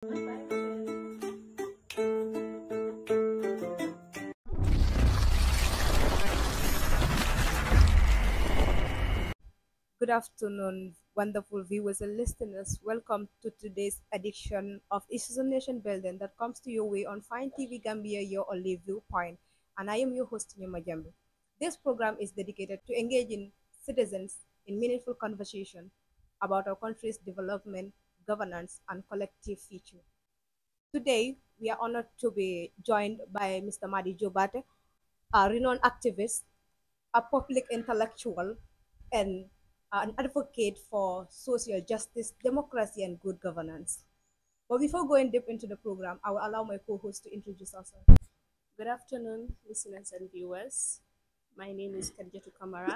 Good afternoon, wonderful viewers and listeners. Welcome to today's edition of Issues of Nation Building that comes to your way on Fine TV Gambia, your only viewpoint. And I am your host, Nyuma Jambi. This program is dedicated to engaging citizens in meaningful conversation about our country's development, governance, and collective future. Today, we are honored to be joined by Mr. Madi Jobate, a renowned activist, a public intellectual, and an advocate for social justice, democracy, and good governance. But before going deep into the program, I will allow my co-host to introduce herself. Good afternoon, listeners and viewers. My name is Khadijatu Kamara.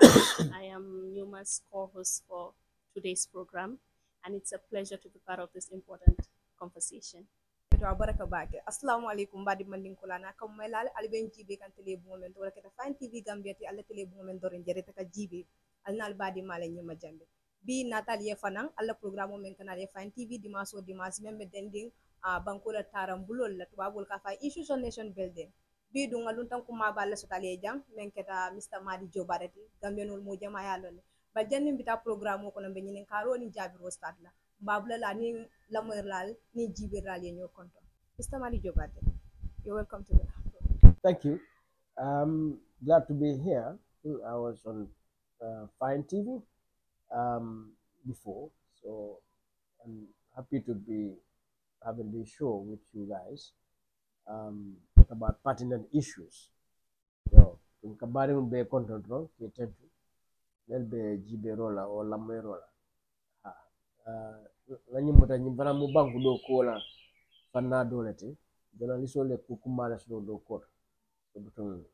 I am Numa's co-host for today's program, and it's a pleasure to be part of this important conversation. To baraka bake. Assalamu alaikum badi mandin kulana kam melal alben jibe kan tele bu moment wala kata Fine TV Gambia ti alla tele bu moment dorin jere taka jibe alnal badi male nyuma jambe bi natal ye fanan alla programme men kanal ye Fine TV dimanche dimanche membe dending bankola taram bulol la tubabul ka fa issues on nation building bi du ngalun tan kuma balla so tale jang men keta Mr. Madi Jobarati gambenul mo jama ya lon ba jannim bita programme ko nambe nyinen karo ni jabiro start la babla la ni lamoyral ni jibiral ye nyokonto. Mr. Madi Jobate, you're welcome to the program. Thank you. Glad to be here. I was on Fine TV before, so I'm happy to be having this show with you guys about pertinent issues. So, in kabari be content ro ke tentu nel be jibe rola o lamoy rola la nyimuta nyimbara mu banku do kola fanna dolete journalist ole kukumala so do kola so butun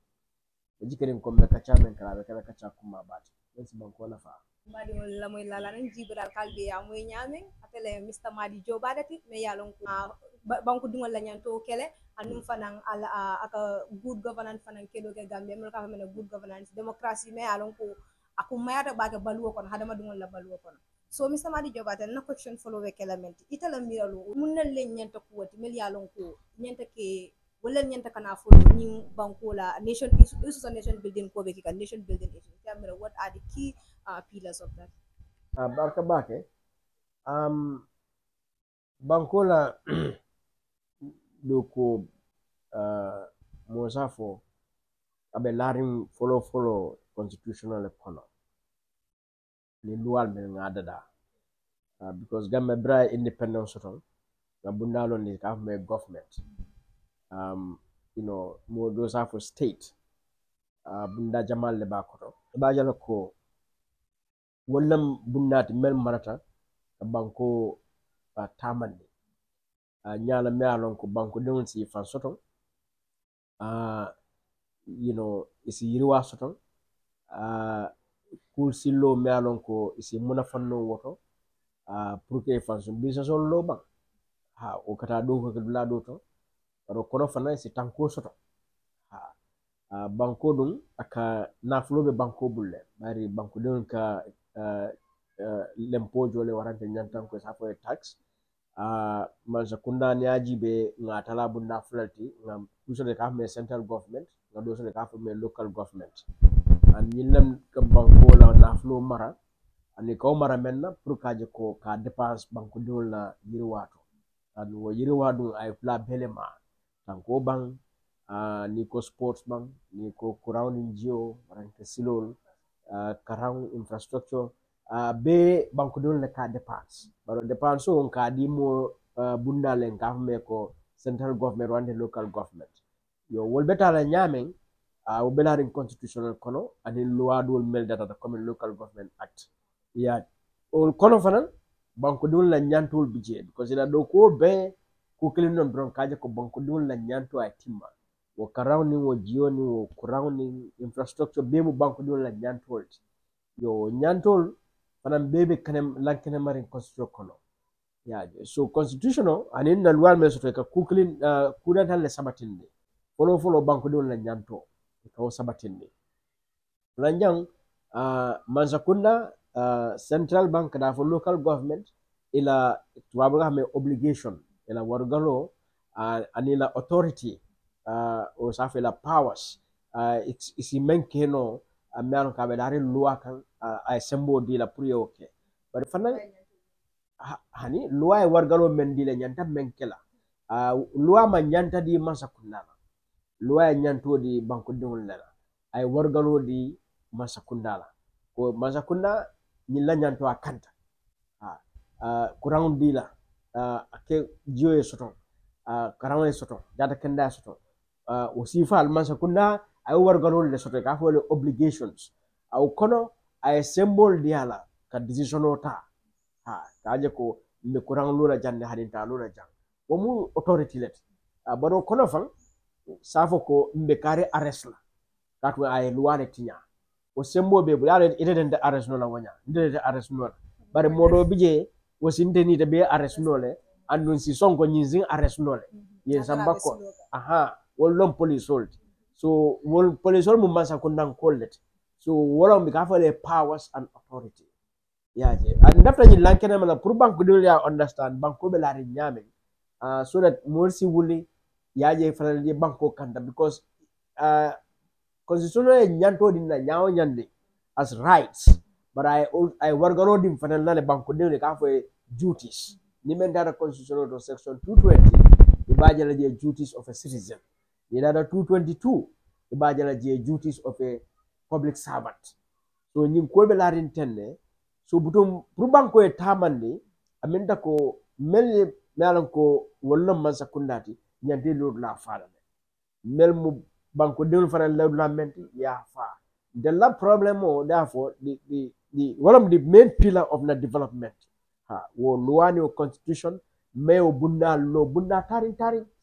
jikerim ko be kacha men kala be kala kacha kuma bati lensi banko na fa Madi la moy lala nan jibral kalbe ya moy nyamen atele Mr. Madi Jobate me yalon ko banku dungol la nyanto kele anum fanan ala aka good governance fanan kedo ke Gambia mel ka famene good governance democracy me yalon ko akum mayata baga baluwo kon hadama dungol la baluwo kon. So Mr. Madi Jobate na question follow we element itala miralo munna le nyanta ko wati mel yalon ko nyanta ke wala nyanta kana follow ni bankola nation issues on nation building ko be ka nation building issues camera what are the key pillars of that. barka bake bankola do ko mosafo abe larim follow constitutional kono ni luwal men ngadada because gambe bra independence soton gabundalo ni ka me government mo do sa for state bunda jamal le bakoto ba jalo ko wollam bunnati mel marata banko tamande nyala me alon ko banko don si fan soton isi yirwa soton kul sillo me alon ko isi muna fanno woto pour que fanso bisa so lo bang o kata do ko dula do to ro kono fana isi tanko soto banko dum aka naflobe banko bulle bari banko don ka lempo jole warante nyantan ko sa fo tax man sakunda ni ajibe ngatala bunda fulati ngam kusode ka me central government ngado so ka me local government an yilam ka banko la naflo mara ani ko mara menna pour kaje ko ka dépense banko dol la yirwato an wo yirwadu ay pla belema tanko bang ni ko sports bang ni ko surrounding geo warante silol karang infrastructure be banko dol la ka dépense baro dépense on ka di mo bunda len ka me ko central government wante local government yo wol betala nyamen o belarin constitutional kono ani loi dol mel data the common local government act ya on kono fanan banko dol la nyantol budget because ila do ko be ko kelin non don kaje ko banko dol la nyanto ay timma wo karawni wo jioni wo kurawni infrastructure be mu banko dol la nyantol yo nyantol fanan bebe kanem lankene marin constitution kono ya so constitutional anin na loi mel so ka kuklin kudan tan le sabatinde follow banko dol la nyanto ko sabatinde lanjang manzakunda central bank da for local government ila tuwabu ha me obligation ila wargalo anila authority o safe la powers isi menkeno amelo ka be dari loi kan ay sembo di la pour yoke bari fana hani loi wargalo men di le nyanta menkela loi ma nyanta di masakunda loi nyanto di banko dingol la ay wargalo di masakunda ko masakunda nyilla nyanto akanta kurang dila ke jiyo e soton karang e soton data kenda soton aussi fa alman sakunda ay wargalol le soton ka fo le obligations au kono ay symbol diala ka decision ota kaje ko me kurang lula jande hadinta lula jang wo mu authority let baro kono fan safo ko mbe kare arrest la katwa ay luwane tinya o sembo be bu yale ite den arrest no la wanya ite arrest no la bare modo bije wasinte ni be arrest nole andun si sonko nyinzin arrest nole ye sambako wol police hold so wol police hold mum masa kundan kollet so wala mi ka fale powers and authority yaje and ndafta ni lankene mala pour banko de ya understand banko be la nyame so that morsi wuli yaje fale di banko kanda because constitutional nyanto dinna nyaaw nyande as rights but I wargaro dim fanal na le banko de ka fo duties ni men data constitutional section 220 ibajala je duties of a citizen ni data 222 ibajala je duties of a public servant so nyim ko be larin tenne so butum pour banko e tamande aminta ko mel melan ko wala man sakundati nyande lo la fala mel mu banko de fanal la menti ya fa the la problem o therefore the one of the main pillar of the development wo luwani o constitution mayo bunda lo bunda tari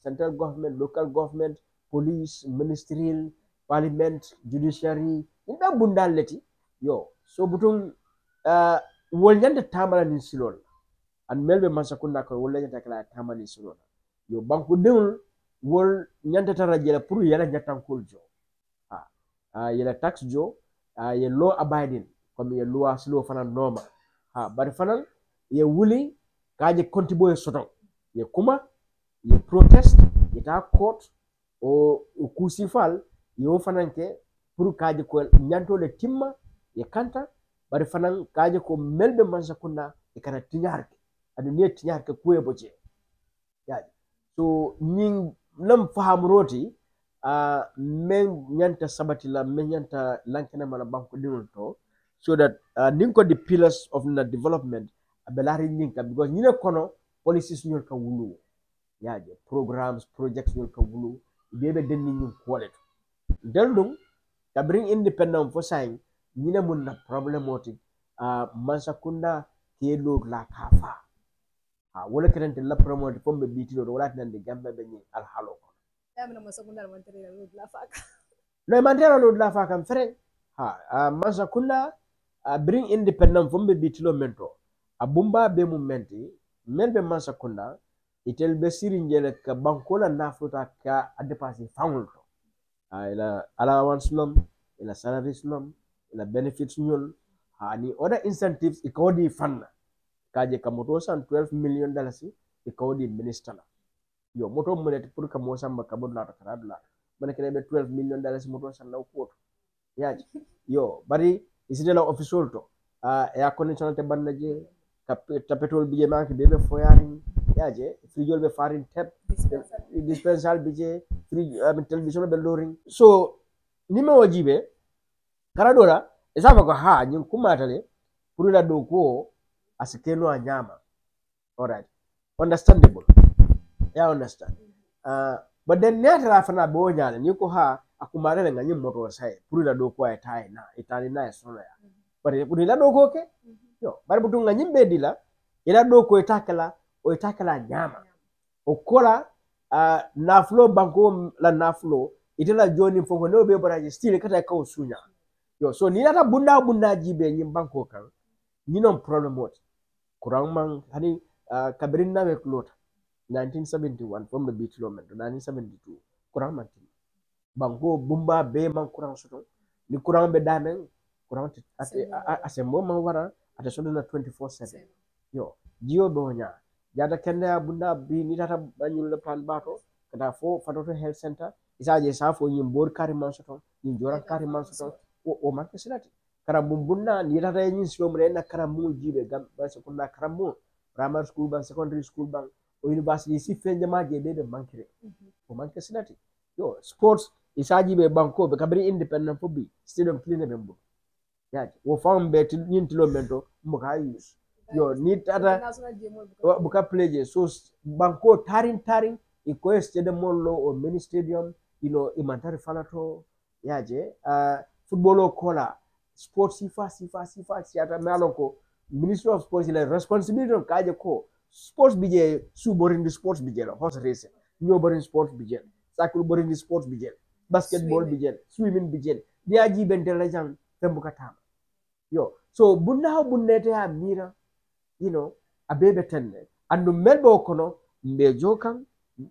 central government local government police ministerial parliament judiciary inda bunda leti yo so butun wol nyande tamala ni silol an melbe masakunda ko wol nyande kala tamala ni silol yo banku deul wol nyande tarajela pour yala nyatankol jo yala tax jo ye law abiding comme ye loi silo fana norma bari fana ye wuli kaje contribuer soton ye kuma ye protest ye ta court o kusifal ye fananke pour kaje ko nyanto le timma ye kanta bari fana kaje ko melbe mansa kunna e kana tinyarke adu ne tinyarke kuye boje yaji so ning lam fahamroti men nyanta sabati la men nyanta lankene mala banko dinol to so that ninko the pillars of the development abelari ninka because nyine kono policies nyol ka wulu yaje programs projects nyol ka wulu bebe denni nyum quality deldum ta bring independent for saying nyine mun na problematic mansakunda kelo la kafa wala kerente la promote fombe bitilo wala tan de gambe be ni al halo no mantera lo la fa kam fere mansakunda bring independent fombe bitilo mento abumba be mumenti melbe mansakunda itel be siringele ka bankola nafruta ka adepasi famulto ila allowance nom ila salaries nom ila benefits nyol ni other incentives ikodi fanna kaje ka moto san 12 million dollars ikodi minister la yo moto mulet pour ka mo samba ka bodla ta kadla man kene be 12 million dollars moto san law ko yaji yo bari isidela official to ya connection te bannaje ka petrol bije manki bebe foyaring yaje frijol be farin tep dispensal bije free television be loring so nime wajibe karadora esaba ko nyin kumatale pour la do ko asikeno anyama alright understandable yeah understand but then netra fana bo nyale ni ko akumare nga nyim moto sai pour la do ko ay tay na itali na solo ya bari pour la do ko ke yo bari butu nga nyimbe dila ila do ko itakala nyama okola naflo banko la naflo itela joni fongo no be baraji still kata ka usunya yo so ni ata bunda jibe nyim banko kan ni non problem mot kurang man hani kabirin na wek lot 1971 from the beach lo men 1972 kurang man banko bumba be man kurang soto ni kurang be damen kurang asembo man wara ata sodo na 24/7 yo jiyo bonya jata kende bunda bi ni tata banyul le plan bato kata fo fatoto health center isaje sa fo nyim bor kari mansoto nyim joran kari mansoto o manke silati kara bumbunna ni tata nyin silomre na kara mu jibe gam ba sekunda kara mu primary school ban secondary school ban o university si fenje maje bebe mankire o manke silati yo sports isaji be banko be kabri independent fo bi stadium clean be mbo yaji wo fam be nyin tilo mento mbo ka use yo ni tata buka pleje so banko tarin iko stadium mollo o mini stadium imantari falato yaje footballo kola sports sifa siata malonko ministry of sports la responsibility on kaje ko sports bije su borindi sports bije la horse race nyo borin sports bije sakul borindi sports bije basketball bije swimming bije diaji bentela jang tembuka tama yo so bunnete ha mira abebe tenne andu melbo kono mbe jokan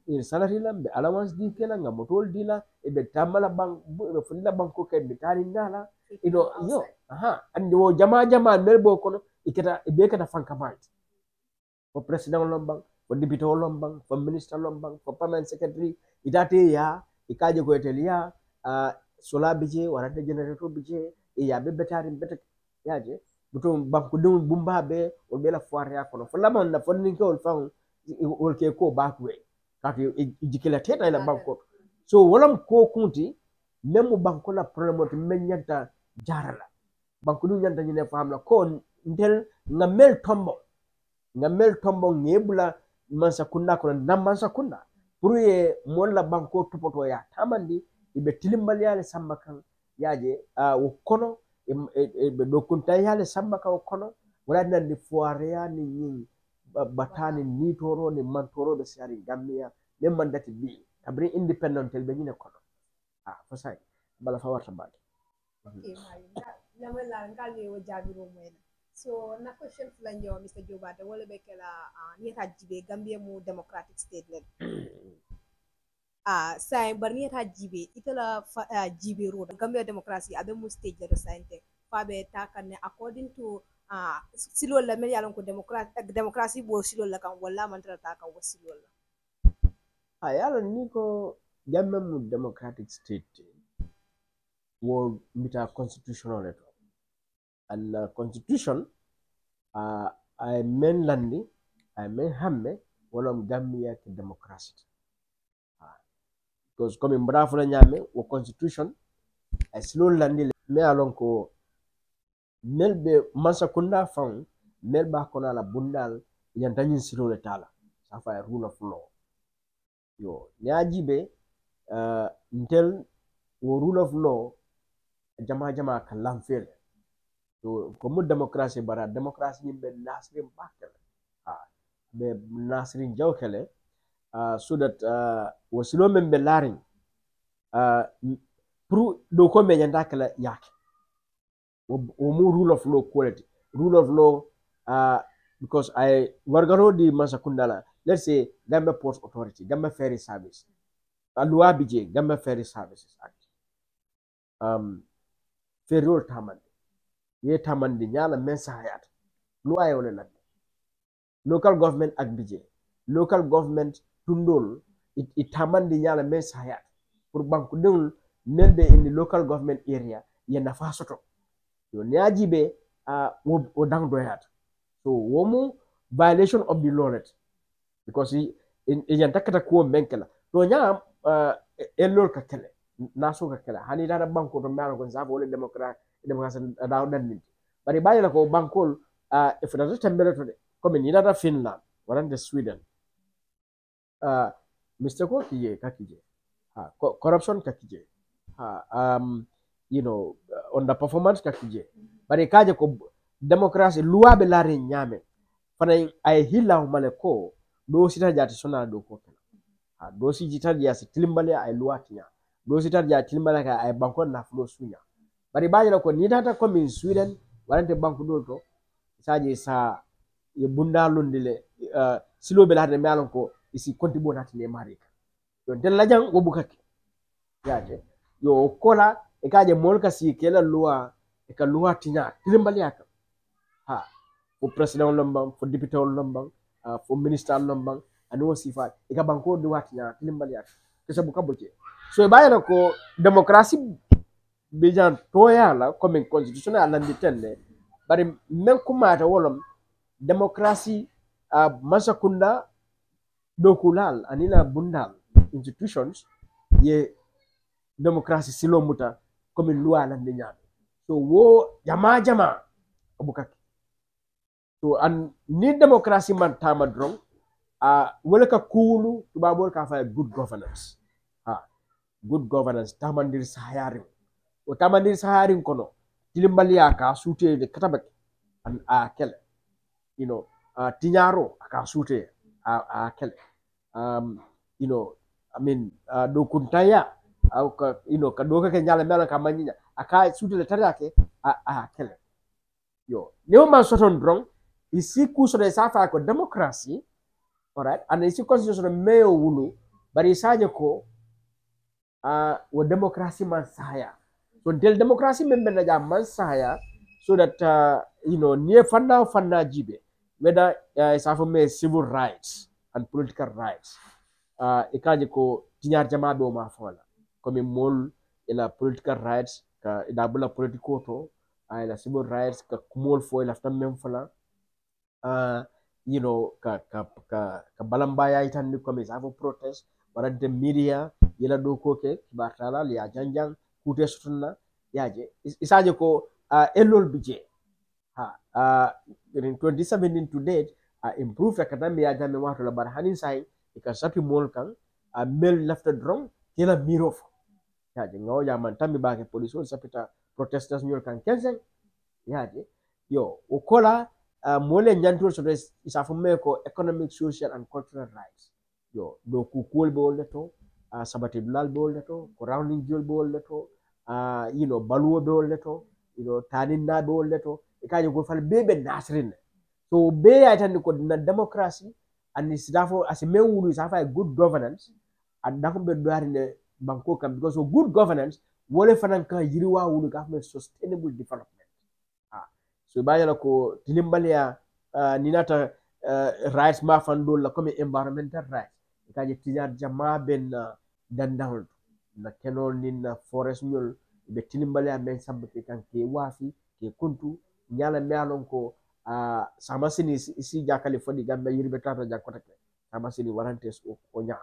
in salary la mbe allowance di kela nga motol di la e be tamala bang be fulila banko kay be tari nala yo andi wo jama melbo kono ikata e be kata fankamat fo president lombang fo député lombang fo minister lombang fo permanent secretary idate ya ikaje ko etelia sola bije warade generator bije e ya be betari bete yaje butum banku dum bumbabe o bela foire ya kono fo lamon na fo ninke ol fam ol ke ko bakwe kati ijikela teta ila banko so wolam ko kunti memu banko la problème to menyanta jarala banko dum nyanta nyine famla ko ndel ngamel tombo ngebula mansa kunna ko nam mansa kunna pour ye mon la banko topoto ya tamandi ibe tilimbal yale samba kan yaje wo kono be do kunta yale samba kan kono wala nan ni foire ya ni nyin batani ni toro ni mantoro be sari gambia le mandati bi abri independent tel be nyine kono fo sai bala fa warta bade lamela ngali wo jabiro moyna so na question flanjo Mr. Jobate wala be kala ni ta jibe gambia mu democratic state len sai barni ta jibe itala jibe road gambia democracy abe mu stage de sante fa be takane according to silol la mel yalon ko democracy bo silol la kan wala man tata kan wasilol la yalo niko gamme mu democratic state wo mita constitutional leto and constitution ay men landi ay men hamme wolom gambia ke democracy because comme mbra la nyame wo constitution ay silol landi me alon ko melbe mansa kunda fam melba kona la bundal yantanyin silol le tala safa rule of law yo nyajibe ntel wo rule of law jama kalam fere to ko mu democracy bara democracy be nasrin bakel be nasrin jawkele so that wasilo men be larin pro do ko me nyanda kala yake o mu rule of law quality rule of law because I wargaro di masakundala let's say Gambia Port Authority Gambia Ferry Service loi bije Gambia Ferry Services Act ferry tamande ye tamande nyala mensa hayat loi wala la local government act bije local government tundol it tamande nyala mensa hayat pour banku dul membe in the local government area ye nafa soto yo nyajibe o dang doyat so womu violation of the law because in takata ko menkela to nya elol ka kele naso ka kele hani dara banko to mala ko zabo le democracy daw dan ni bari bayila ko bankol if na tembele to de comme ni data Finland warande Sweden Mr. ko kiye kakije corruption kakije on the performance kakije bari kaje ko democracy loi be lare nyame fana ay hilla male ko do sita jati sona do ko do si jita ya si tilimbale ay loi tinya do sita ja tilimbale ka ay banko na flo sunya bari baje ko ni data ko min Sweden warante banko do to saje sa ye bunda londile silo be lare melon ko isi konti bonati le marika yo den lajang wo bukake yaje yo kola e kaje molka si kela loi e ka loi tinya tilimbale aka fo president lombang fo député lombang for minister lombang anu sifat ika banko di watnya tilimbaliat kesa buka boce so bayana ko demokrasi bijan toya la comme constitution ala nditende bari men kumata wolom demokrasi masakunda dokulal anina bundal institutions ye demokrasi silo muta comme loi la nyame so wo jama abukaki so an ni demokrasi man tama drong wala ka kulu tubabol ka fa good governance good governance tamandir sahayarin o tamandir sahayarin kono tilimbaliya ka sute de katabak an kele you know tinyaro ka sute kele you know I mean do kuntaya au ka you know ka doka ke nyala mela ka manyinya aka sute le tarake kele yo ne man soton drong isi ku so de safa ko demokrasi alright and isi constitution meyo wulu bari saje ko wo demokrasi man saya so del demokrasi membe na jam man saya so that you know near fanna jibe whether is for me civil rights and political rights ikaje ko tinyar jama be o ma fola comme mol ila political rights ka ida bula politico to ila civil rights ka mol fo ila tam mem fola you know ka balambaya itandi comme ça for protest warante media yela do ko ke bartala ya janjang kute sutuna yaje isaje ko elol bije in 2017 to date improve academia jamme wato la bar hanin sai ka sapi mol kan mel lafta drong yela mirof yaje ngaw ya man tambi ba ke police sapita protesters nyol kan kenzen yaje yo ukola mole nyantul so isa fumme ko economic social and cultural rights yo do ku kol be wol to sabati bilal be wol to ko rounding jol be wol to you know baluwo be wol to you know taninna be wol to e kaje ko fal bebe nasrin so be ya tan ko na democracy and is therefore as a mewulu is have a good governance and da ko be do arine banko kam because of good governance wole fanan ka yiriwa wulu ka have sustainable development so bayala ko tilimbalia ninata rights ma fandol la comme environmental rights kaje tinyar jama ben dandal na kenol nin forest nyol be tilimbalia men sabbe kan ke wafi ke kuntu nyala mealon ko samasini isi jakali fodi gambe yirbe tata jakota ke samasini warantes o nya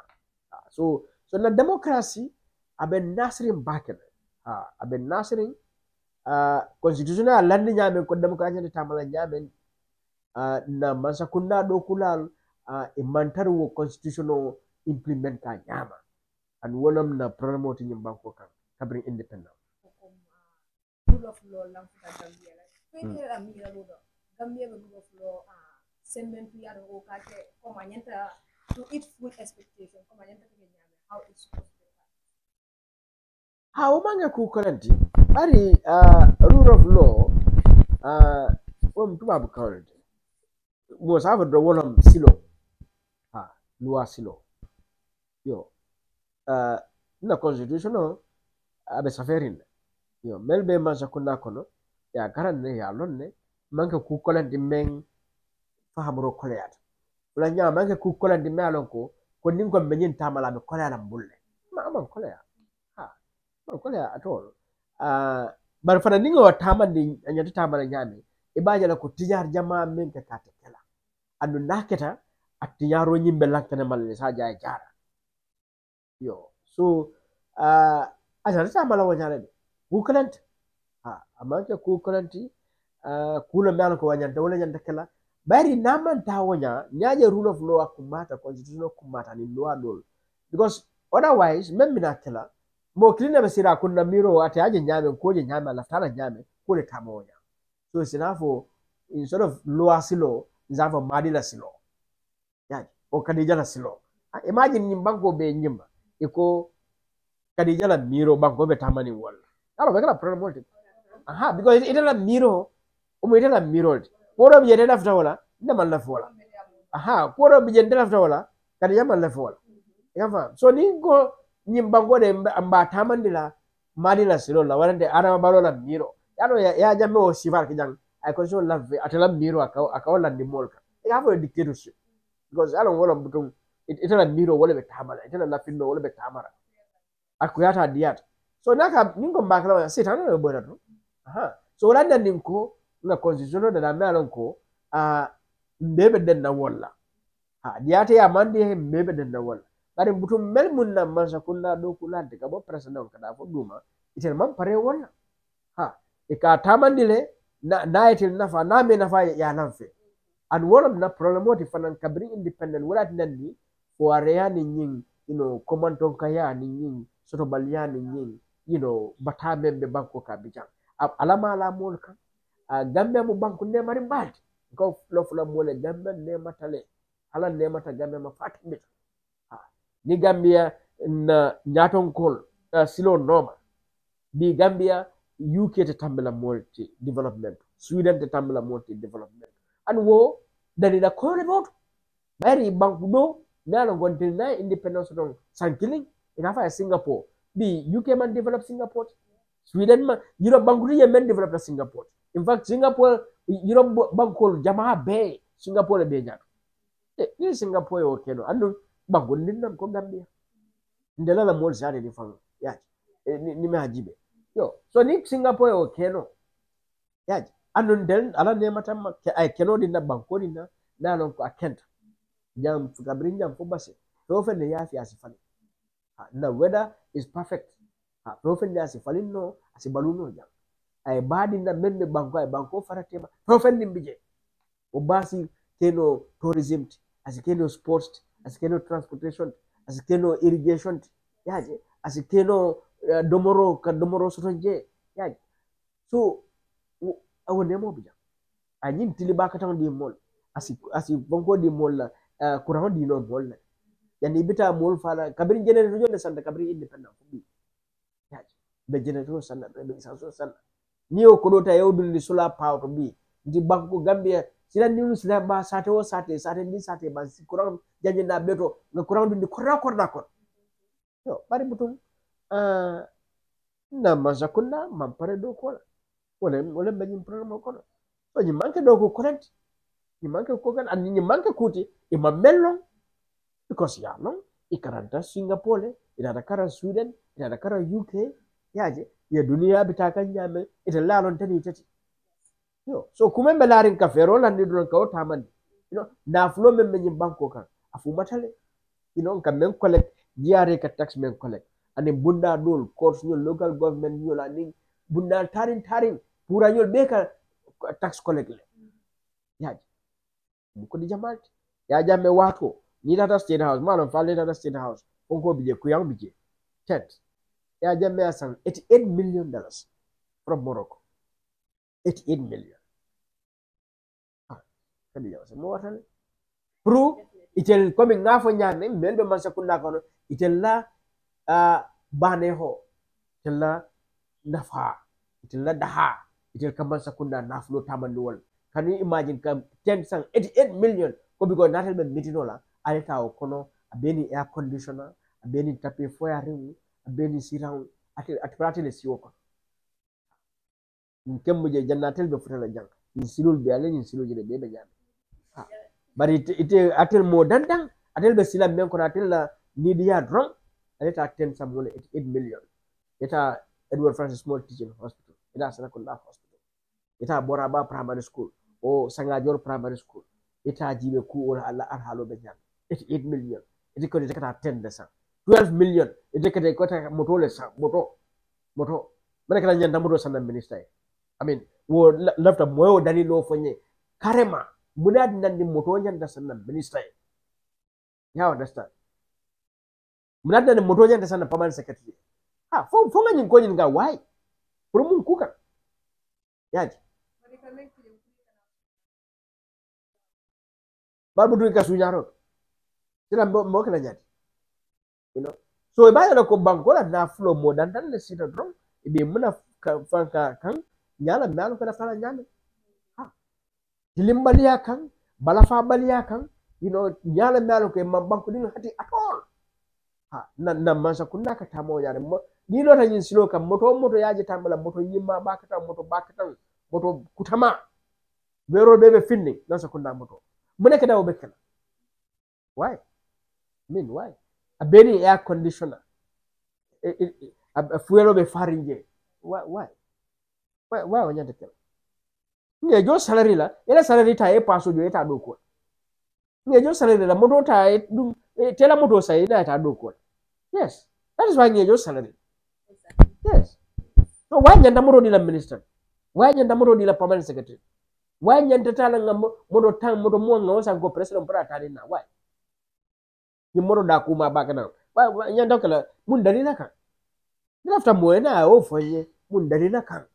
so na democracy aben nasrin bakel aben nasrin constitutional landi nyame ko demokrasi ni tamala nyame na masakunda do kulal imantar wo constitutional implement ka nyama and wonam na promote nyim banko kan kabri independent rule of law lam futa gambia la fete amira lo do gambia rule of law semen tu yaro o ka ke ko manyanta to its full expectation ko manyanta ke nyame how it's supposed to be umanga ku kolenti bari rule of law tubabu kawlede mo safa do wonam silo loi silo yo na constitution abe saferin yo melbe masakunda kono ya garanne ya lonne manka ku kolenti men fahamro koleyat wala nya manka ku kolenti melon ko nin ko menyin tamala be koleyala bulle ma man koleya man koleya at all bar fana ningo tamandi anyati tamala nyame ibaja la ko tijar jama men ka katekela andu naketa at tijaro nyimbe lankane malle sa jaay jara yo so aja tamala wanyale ku kolent amanke ku kolenti kula mel ko wanyanta wala nyanta kala bari naman tawonya nyaje rule of law akumata constitutional kumata ni law dol because otherwise memina kala mo kilina besira kunna miro ate aje nyame ko je nyame la tala nyame ko le tamonya so sinafo instead of law silo nzava madila silo yaji o kadija la silo imagine nyimbango be nyimba iko kadija la miro bango be tamani wala alo be kala problem because it la miro umu ite la miro poro bi yede lafta wala ndama lafta wala poro bi yede lafta wala kadija man lafta wala yafa so ningo nyimbango de amba tamandila madila silo la warande arama balola miro yano ya jamme o sifar kijang ay ko so lave atala miro aka wala ni molka e ha fo dictatorship because alon wala butum itala miro wala be tamara itala lafinno wala be tamara akuyata diata so naka ningo mbakala sitano no boda to so wala nan ko na constitution da na alon ko mbebe den na wala diata ya mande mbebe den na wala bari butum mel mun na mansa kunna do kula de kabo president kada fo duma itel man pare wala e ka tamandile na itel nafa na me nafa ya nanfe and one of the problem what if an kabri independent wala nandi for area ni nying commandon kaya ni nying soto balia ni nying bata membe banko ka bijan alama ala molka gambia mu banko ne mari bad ko flofla mole gambia ne matale ala ne mata gambia ma fatimbe ni gambia na nyaton kol silo noma di gambia UK te tambela multi development Sweden te tambela multi development and wo dani da ko vote bari banku do nalo gontil na independence don sankiling ina fa Singapore di UK man develop Singapore Sweden man Europe banku ye men develop Singapore in fact Singapore Europe banku jamaa be Singapore be nyato ni Singapore yo keno andu banku ndinam ko Gambia ndela la mol zare di fango ya ni me hajibe yo so ni Singapore yo keno ya andu den ala ne matam ay keno dinna banko dinna nalon ko akenta jam fukabrin jam fo base to fe ne yafi asifali na weather is perfect to fe ne asifali no asibaluno jam ay badi na menne banko ay banko faratema to fe ne mbije o basi keno tourism asikeno sports asikeno transportation asikeno irrigation yaje asikeno domoro sotonje yaje so awo nemo bija anyin tiliba katan di mol asi bonko di mol la courant di no mol la yani bita mol fala kabri generator jonne sanda kabri independent bi yaji be generator sanda be sanso sanda ni o ko ta yawdul di solar power bi di banko gambia sila ni sila ba sate ni sate ba courant janje na beto nga courant di korda ko yo bari butum na mazakunna mampare do ko wala bagin program ko so ni manke do ko correct ni manke ko kan ni manke kuti e mamello because ya no e karanta Singapore ida da kara Sweden ida da kara UK yaje ya duniya bita kan jame ita lalon tani tati yo so kuma be larin ka fero lan ni don ka o taman na flo men men banko kan afu matale kan men collect diare ka tax men collect ane bunda dol course ñu local government ñu la ni bunda tarin pura ñol be ka tax collect le yaji ko di jamal ya jamme wato ni data state house malon falle data state house on ko bije ku yang bije tet ya jamme asan $88 million from Morocco 88 million kadi ya mo watale pro itel komi ngafo nyane melbe man sakunda kono itel la baneho itel la nafa itel la daha itel kaman sakunda naflo tamanduwal can you imagine kam 88 million ko bigo natal be mitinola aleta o kono abeni air conditioner abeni tapé foyaring abeni siraw at pratele siwo ko kembo je jannatel be futala jang ni silul be ale ni silul je be jam bari ite atel mo dandan atel be silam ben ko atel la nidia drum aleta 10 samole 88 million eta Edward Francis Small Teaching Hospital ida Serekunda Hospital ita Boraba Primary School o Sangajor Primary School ita jibe ku wala Allah arhalo be jam 88 million ite ko de kata 10 de 12 million ite kata ko ta moto le sa moto mana kala nyanda moto sana minister I mean wo lafta moyo dani lo fonye karema munad nandi moto nyanda sana minister ya understand munad nandi moto nyanda sana permanent secretary fo ngani ko nyinga why pour mun kuka yaji babu du ka sunyaro sila mo kala nyati so ba ya ko banko la na flow mo dan le sita drum ibe muna fanka kan nyala melo kala fala nyame dilimbaliya kan balafa baliya kan nyala melo ko banko din hati at all na mansa kunna ka tamo yare ni lo tan yin silo kam moto yaji tambala moto yimma bakata moto kutama bero bebe finni nan sa kunna moto mune ka dawo bekala Why? I mean, why? A very air conditioner. A fuel be faringe. Why? Why on your tell? Nye jo salary la, ela salary ta e paso jo eta do ko. Nye jo salary la moto ta e dum tela moto sa ina eta do ko. Yes. That is why nye jo salary. Exactly. Yes. So why nyanda moto di la minister? Why nyanda moto di la permanent secretary? Why nyanda tala nga moto tang moto mo nga osa go president para tani na? Why? Ni moto da kuma baka na. Why nyanda kala mun dari na kan? After mo na o fonye mun dari na kan.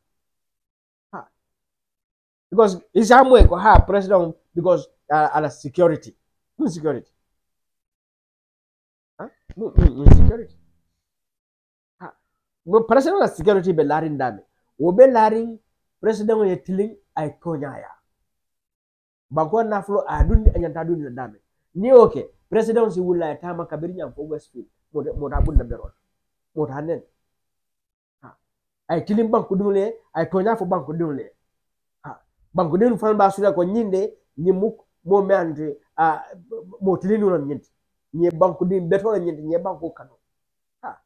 Because it's somewhere ko ha president because ala security. Security. Huh? Security. Ha. No president ala security be larin dame. Wo be larin president ye tiling ay tonyaya. Bako na flo adun anyanta dun na dame. Ni okay. President si wula tama kabiri nyam fo Westfield. Mo ta bun na beron. Mo ta nen. Ha. Ay tiling banku dunle ay tonya fo banku dunle. Banko den fan ba sura ko nyinde ni muk mo meande mo tilinu non nyindi ni banko din beto la nyindi ni banko kano ha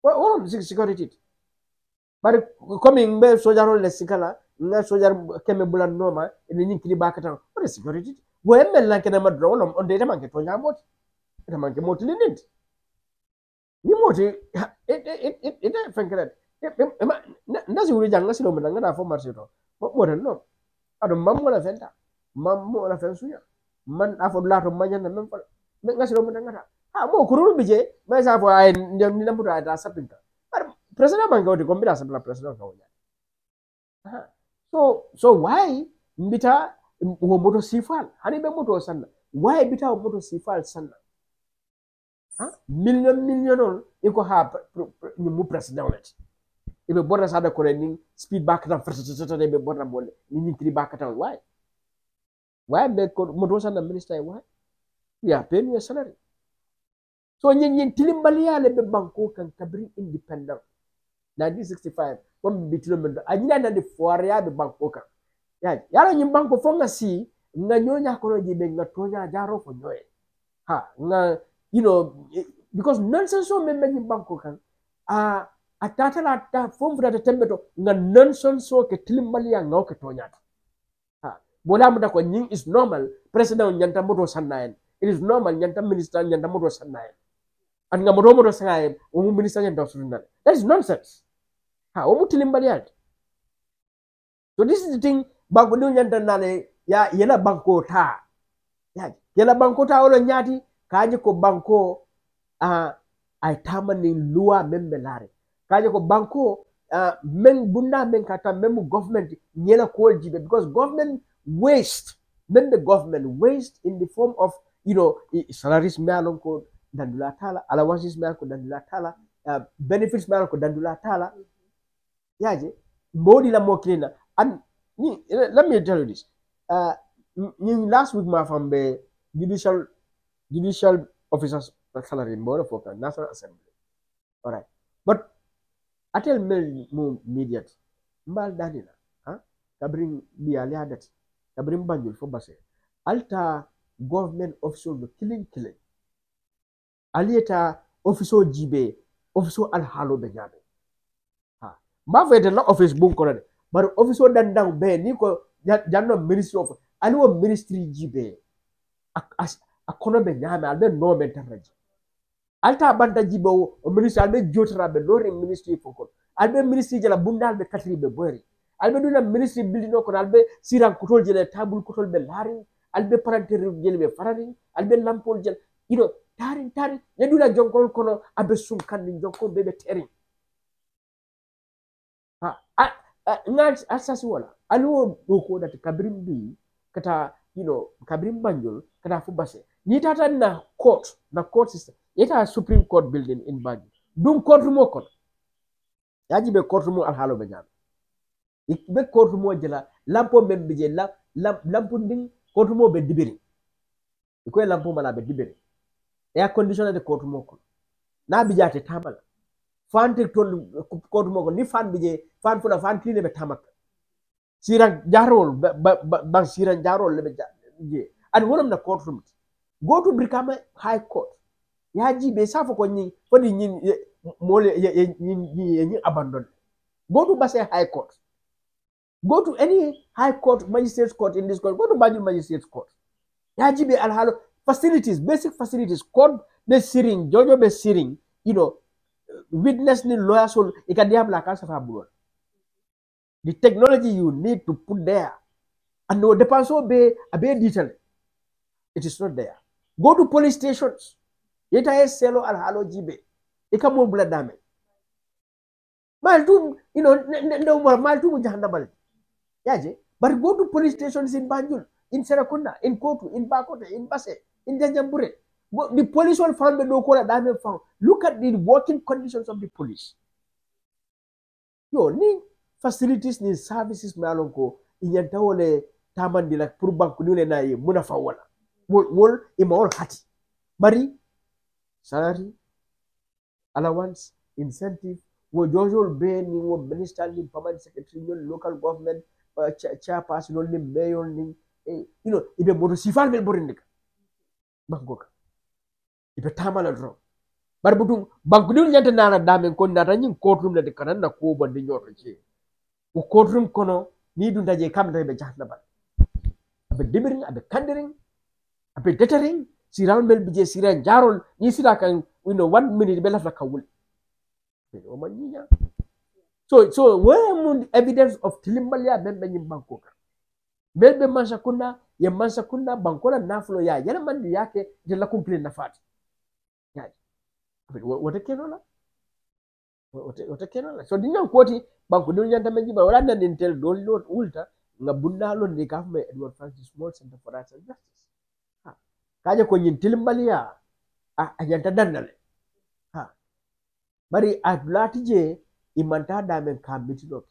wo security bari comme mbe sojaro le sikala nga sojar keme bulan noma ni nyinkili bakata wo security wo emmel lan kena madro wala on de manke to nyamot ita manke mo tilinu ni moti it fankala nasi wuri janga silo mena ngana fo marché to mo no ado mammo la fenta mammo la fensuya man afo lato manyana men fa ngasi mo ngata ha mo kurulu bije ma sa fo ay ni nambu da sapinka president man gawdi ko mbira sabla president ko nya so why mbita wo moto sifal hani be moto sanna why bita wo moto sifal sanna million on iko ha ni mu president let ibe borra sada ko ni speed back tan farta be borra bolle ni kiri back tan why be ko moto sana minister why ya pay your salary so nyin tilimbaliya le be banko kan kabri independent 1965 won bitilo men anyina na de foria be banko kan ya yaro nyin banko fo nga si nga nyonya ko jibe nga tonya jaro fo nyoy nga because nonsense so men nyin banko kan atata la ta fom futa tembeto nga nonsense so ke tilimbaliya nga ko tonya bola mu da ko nyin is normal president nyanta moto sannaen it is normal nyanta minister nyanta moto sannaen an nga moto sannaen o mu minister nyanta sunna that is nonsense o mu tilimbaliya so this is the thing banko do nyanta nale ya yela banko ta yela banko ta wala nyati kaji ko banko ay tamani loi membelare kaje ko banko men bunda men kata memu government nyela ko jibe because government waste men the government waste in the form of salaries malon ko dandula tala allowances malon ko dandula tala benefits malon ko dandula tala yaje mbodi la mo cleaner and let me tell you this last week ma fambe judicial officers salary mboro for National Assembly all right but atel mel mo immediate mbal danila kabrin biali adat kabrin banjul fo basse alta government official no killing alieta official jibe official al halo be nyabe ma fete la office bun ko de bar official dandang be ni ko janno ministry of aliwo ministry jibe akono be nyabe albe no be taraji alta banda jibe o ministry albe jotra be lore ministry fokol albe ministry jala bundal be katri be bori albe duna ministry building ko albe siran kutol jele table kutol be lari albe paranter jele be farani albe lampol jele tarin yadula jonkol kono abe sum kan jonkol be terin ngal asasi wala alwo do ko dat kabrim bi kata kabrim banjul kata fu basse ni tata na court system yeta Supreme Court building in Banjul dum court mo kon yaji be court mo al halo be nyam be court mo jela lampo membe je lampo nding court mo be dibiri ko lampo mala be dibiri air conditioner de court mo kon na bi jate tabala fan tek ton court mo kon ni fan bi je fan fula fan clean be tamak siran jarol ba siran jarol le be je ad wonam na court room go to Brikama High Court. Yaji be safo ko ni fodi ni mole ni abandon. Go to Basse High Court. Go to any High Court, Magistrates Court in this court. Go to Banjul Magistrates Court. Yaji be alhalo facilities, basic facilities. Court be siring, Jojo be siring. You know, witness ni lawyer so ikadiam la kasa fa. The technology you need to put there, and no depends on be detail. It is not there. Go to police stations. Yeta es selo al halo jibe. Ika mo bula dame. Maltum, you know, no maltum jahanabal. Yaje, but go to police stations in Banjul, in Serakunda, in Kotu, in Bakote, in Basse, in Janjambure. The police will find the local dame found. Look at the working conditions of the police. Yo, ni facilities ni services malonko inyanta wole tamandi la pour banku ni na ye muna fa wala wol imawol hati bari salary allowance incentive wo jojol be ni wo minister ni permanent secretary ni local government chairperson ni mayor ni you know ibe moto sifal mel borindika banko ibe tamala dro bar butum banku ni nyanta nana dame ko nata nyin courtroom de kanan na ko bandi nyoto ci o courtroom kono ni dun daje kam be jahnabal abe demiring abe kandering abe deterring siral mel bije siran jarol ni sida kan you know 1 minute be lafla kawul o man niya so where mun evidence of tilimbalia membe nyim banko belbe mansa kunna ye mansa kunna bankola naflo ya yana mandi yake de la complain na fat ya wote kenola wote kenola so dinyan koti banko dun nyanta menji ba wala nan intel dol ulta nga bundalo ni kafme Edward Francis Small Center for Rights and Justice kaje ko nyin tilimbalia a nyanta dandale bari adlati je imanta damen ka mitinot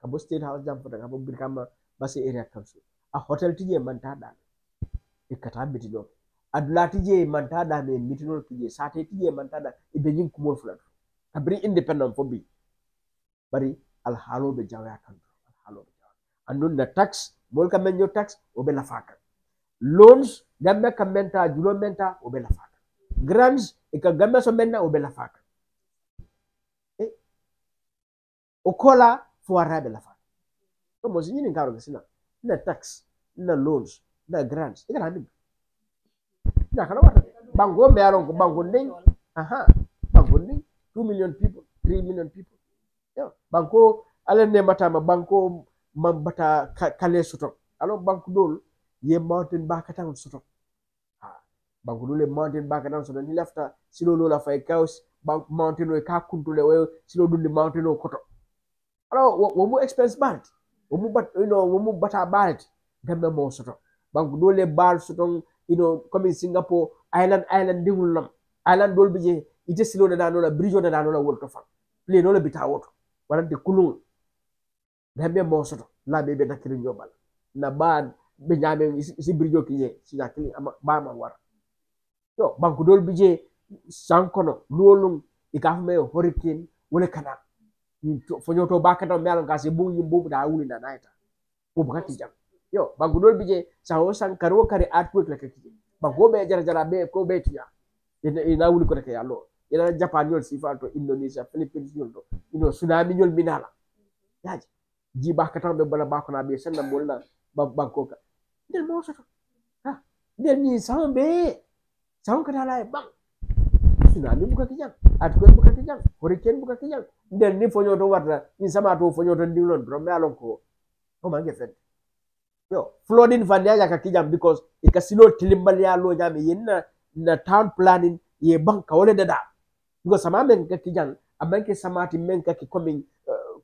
kabo state house jam fota kabo Brikama Basse area council a hotel tije manta damen ikata mitinot adlati je manta damen mitinot tije sate tije manta da ibe nyin kumol fulan kabri independent fo bi bari al halo be jawya kan al halo be jawya andun na tax mol ka menjo tax o be la faka loans gambe ka menta julo menta o be la faka grants ika gambe so menna o be la faka o kola fo arabe la faka to mo sinini ngaro gasina na tax na loans na grants ika handi na kala wata bango be alon ko bango ndeng bango ndeng 2 million people 3 million people yo banko alene matama banko mambata kale sotok alo banko dol ye mountain bakatan sotok banko dole mountain bakatan sotok ni lafta silo lola fay kaus bank mountain o ka kuntule we silo dundi mountain o koto alo wo mu expense balt wo mu bat you know wo mu bata balt gambe mo sotok banko dole bal sotok you know comme in Singapore island dingul island dol bije ite silo da no la bridge da no la wolto fa le no la bita woto warante kulun gambe mo soto la be nakiri nyobal na ba be nyame si bridge kiye si nakili ba ma war yo banku dol bije sankono lolum ikafme hurricane wala kana fonyoto bakata melo ngasi bu da wuli na naita ko bukati jam yo banku dol bije sawo sankaro kare earthquake la kiti banko be jara be ko be tiya ina wuli ko rek yallo ina Japan yol sifal to Indonesia Philippines yol to tsunami yol minala yaji ji bakata be bala bakona be sanna molna banko ka del mo soto del ni sambe sam ka dala bang tsunami buka kijang earthquake buka kijang hurricane buka kijang del ni fonyo to warta ni sama to fonyo to ndilon bro me alon ko mangi fen yo flooding vanyaja ka kijang because ikasilo tilimbalia lo nyame yenna na town planning ye banka wala dada because sama men ka kijang abanke samati men ka coming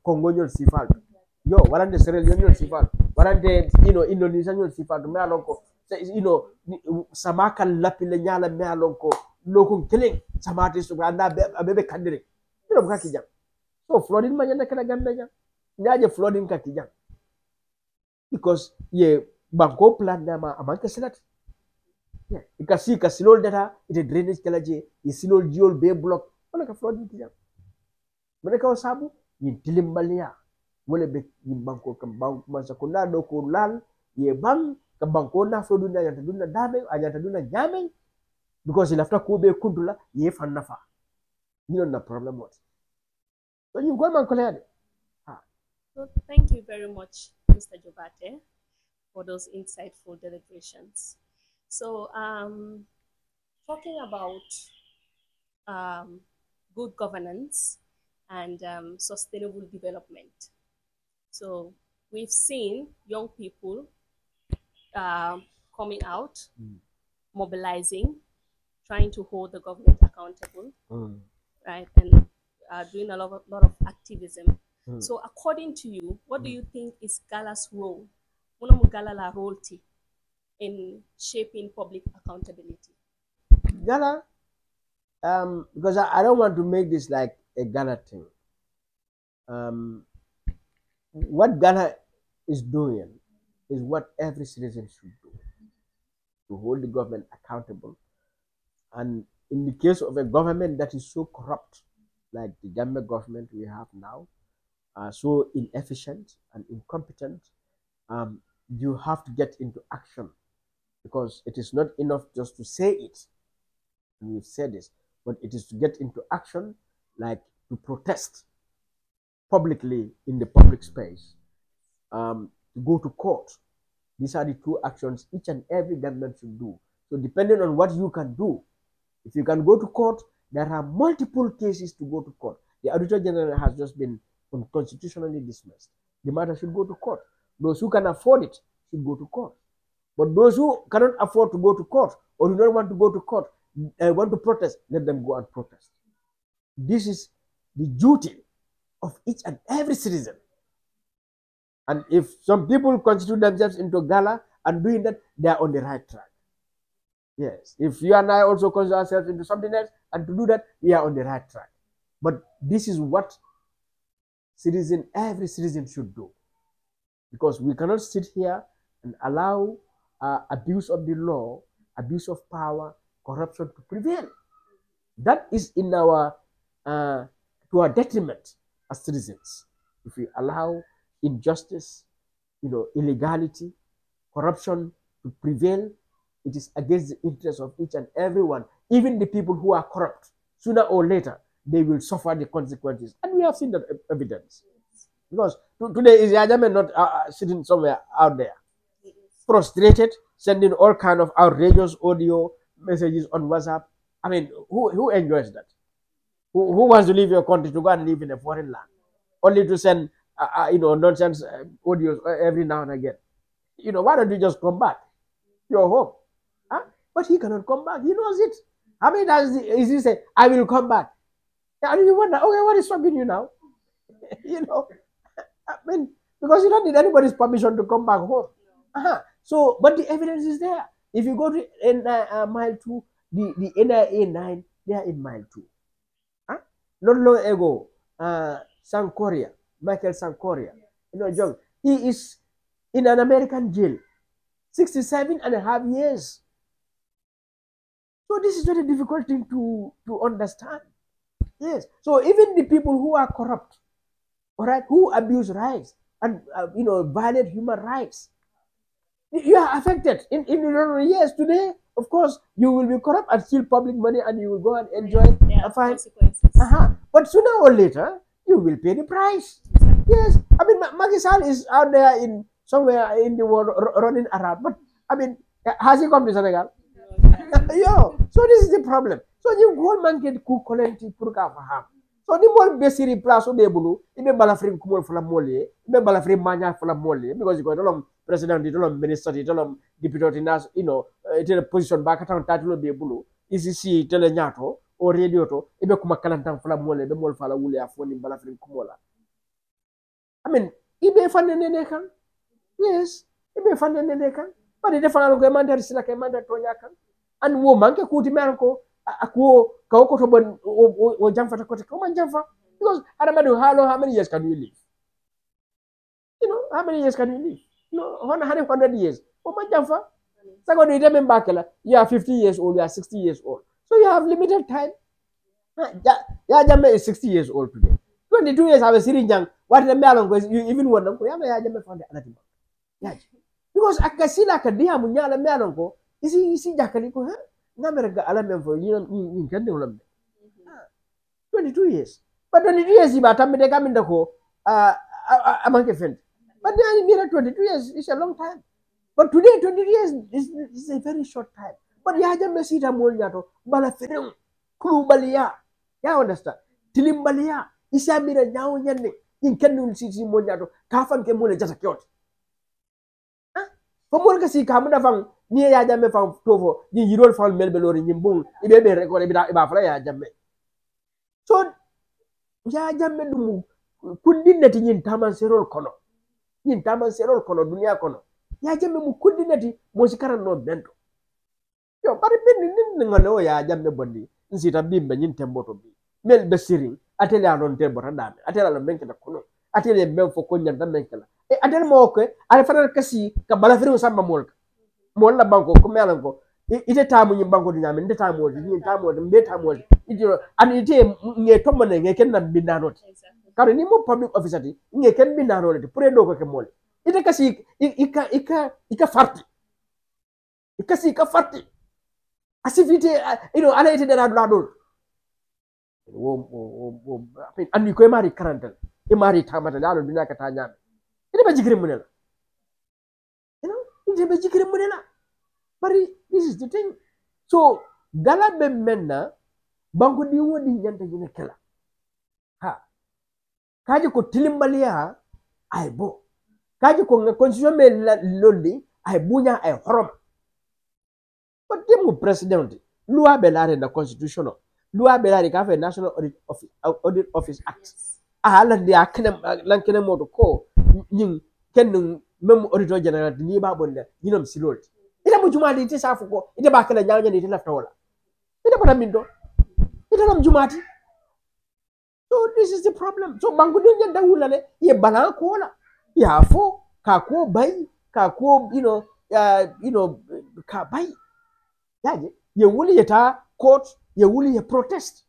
kongonyol sifal yo warande Sierra Leone sifal warande Indonesia nyol sifal me alon ko sama kan lapile nyala me alon ko lokun killing samati su anda abebe kandire ka kijang so flooding manyana kala gambe jang nyaje flooding ka kijang because ye banko plan dama amanke selat ikasi kasilol data ite drainage kala je isilol jiol be block wala ka flooding kijang mene ka sabu yin tilimbalia wala be yin banko kam banko man sakunda do ko lal ye bang ka banko na fo dunda yanta dunda dame anyanta dunda nyame because il after ko be kundula ye fan nafa you know the problem what so you go man kolede So thank you very much, Mr. Jobate, for those insightful deliberations. So, talking about good governance and sustainable development. So, we've seen young people coming out, mobilizing, trying to hold the government accountable, right, and doing a lot of activism. So, according to you, what do you think is Gala's role? Gala la role in shaping public accountability? Ghana, because I don't want to make this like a Ghana thing. What Ghana is doing is what every citizen should do to hold the government accountable. And in the case of a government that is so corrupt, like the Gambia government we have now, so inefficient and incompetent, you have to get into action because it is not enough just to say it. And we've said this, but it is to get into action, like to protest publicly in the public space, to go to court. These are the two actions each and every government should do. So depending on what you can do, if you can go to court, there are multiple cases to go to court. The Auditor General has just been unconstitutionally dismissed. The matter should go to court. Those who can afford it should go to court. But those who cannot afford to go to court or do not want to go to court, want to protest, let them go and protest. This is the duty of each and every citizen. And if some people constitute themselves into Gala and doing that, they are on the right track. Yes. If you and I also consider ourselves into something else and to do that, we are on the right track. But this is what every citizen should do. Because we cannot sit here and allow abuse of the law, abuse of power, corruption to prevail. That is in our to our detriment as citizens. If we allow injustice, illegality, corruption to prevail, it is against the interests of each and everyone. Even the people who are corrupt, sooner or later, they will suffer the consequences. And we have seen that evidence. Because today is Yajame not sitting somewhere out there, frustrated, sending all kind of outrageous audio messages on WhatsApp. I mean, who enjoys that? Who wants to leave your country to go and live in a foreign land, only to send nonsense audios every now and again? Why don't you just come back? You're home. Huh? But he cannot come back. He knows it. How many times is he say, I will come back? And you wonder, okay, what is stopping you now? I mean, because you don't need anybody's permission to come back home. So, but the evidence is there. If you go to mile 2, the NIA 9, they are in mile 2. Not long ago, Sankoria, Michael Sankoria, John, he is in an American jail, 67.5 years. So this is not a difficult thing to understand. Yes. So even the people who are corrupt, all right, who abuse rights and violate human rights, you are affected. In yes, today, of course, you will be corrupt and steal public money, and you will go and enjoy a fine consequences. But sooner or later, you will pay the price. Yes, I mean, Macky Sall is out there in somewhere in the world running around. But I mean, has he come to Senegal? Yo, so this is the problem. So you go man get ku kolenti purka faham. So the more besiri place be bulu, ibe balafrim kumol fula mole, ibe balafrim manya fula mole because you go tolom president, tolom minister, tolom deputy nas, tele position ba katang tatulo be bulu, isi tele nyato o radio to ibe kuma kalantang fula mole be mol fala wule afoni balafrim kumola. I mean, ibe fanene kan? Yes, ibe fanene kan. But the fanalo ko mandar sila kay mandar tonya kan. And woman ke kuti merko ako ko to bon o jamfa ko ko man jamfa because adamadu how many years can you live? How many years can you live? 100 years. O man jamfa. Sago do ite bakela. You are 50 years old, you are 60 years old. So you have limited time. Ya jamme is 60 years old today. 22 years have a sitting young. What the melon goes you even wonder ko ya jamme found the anati. because akasila kadia munyala melonko isi jakali ko ha ngamere ga ala men fo yin kande ulam 22 years but 22 years ba tambe de gaminda ko amanke fen but then near 22 years is a long time but today 22 years is a very short time but ya jambe sita mol nyato bala feren kulu baliya ya understand tilim baliya isa mira nyawo nyande yin kande un siti mol nyato ka fan ke mole jata kyot ko mol ka si kamuna fang ni ya jambe fang tofo ni yirol fang melbe lori nyimbung ibe be record iba fala ya jambe so ya jambe dum kundinati nyin taman serol kono dunia kono ya jambe mu kundinati mo si karan no bento yo bari bin ngalo ya jambe bondi nsita bimbe nyin temboto bi mel be siring atele anon te bota dame atele lo menke da kono atele mem fo ko nyanda menke la e atele mo ko ale faral kasi ka bala firu samba mol la banko ko melan ko ite tamu nyi banko nyame nde tamu nyi tamu mbe tamu idiro an ite nge tomane nge ken na bindanoti kare ni mo public officer ti nge ken bindanoti pour do ko ke mol ite kasi ika farti ikasi ika farti asifite ala ite dara dol wo andi ko mari karantal e mari tamata la dina ka ta nyame ite be jikri munela ite be jikri munela bari this is the thing so gala be menna banko di wodi nyanta jine kala ha kaji ko tilimbaliya ay bo kaji ko constitution me lolli ay bunya ay horom but demu president loi be laare na constitution loi be laare ka fe national audit office act ala dia kene lankene modo ko nyin ken mem auditor general ni ba bonde yinom silol ida mo jumadi ti safu ko ida ba kala nyaanya ni lafta wala ida bana mindo ida lam jumati so this is the problem so bangu de nyanda wulale ye bala ko la ya fo ka ko bay ka ko ka bay yaje ye wuli yeta court ye wuli ye protest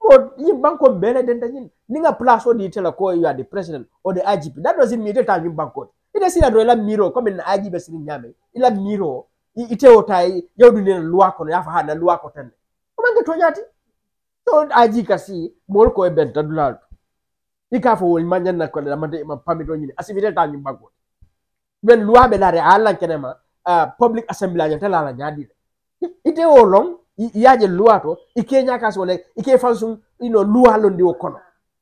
or yin banko bele den tanyin ninga place odi tela ko you are the president or the IGP that doesn't mean that yin banko ida sila do la miro comme na IGP sirin nyame ila miro ite otai yawdu ne loi ko ya fa hana loi ko tan ko mangi to nyati to aji kasi mol ko e ben tadulal ika fo wol manyan na ko la mande ma pamito nyini asibite ta yin banko ben loi be dare ala kenema public assembly ya tala la nyadi ite o long yaje loi to ikenya kasi wala ike fansun loi londi o kono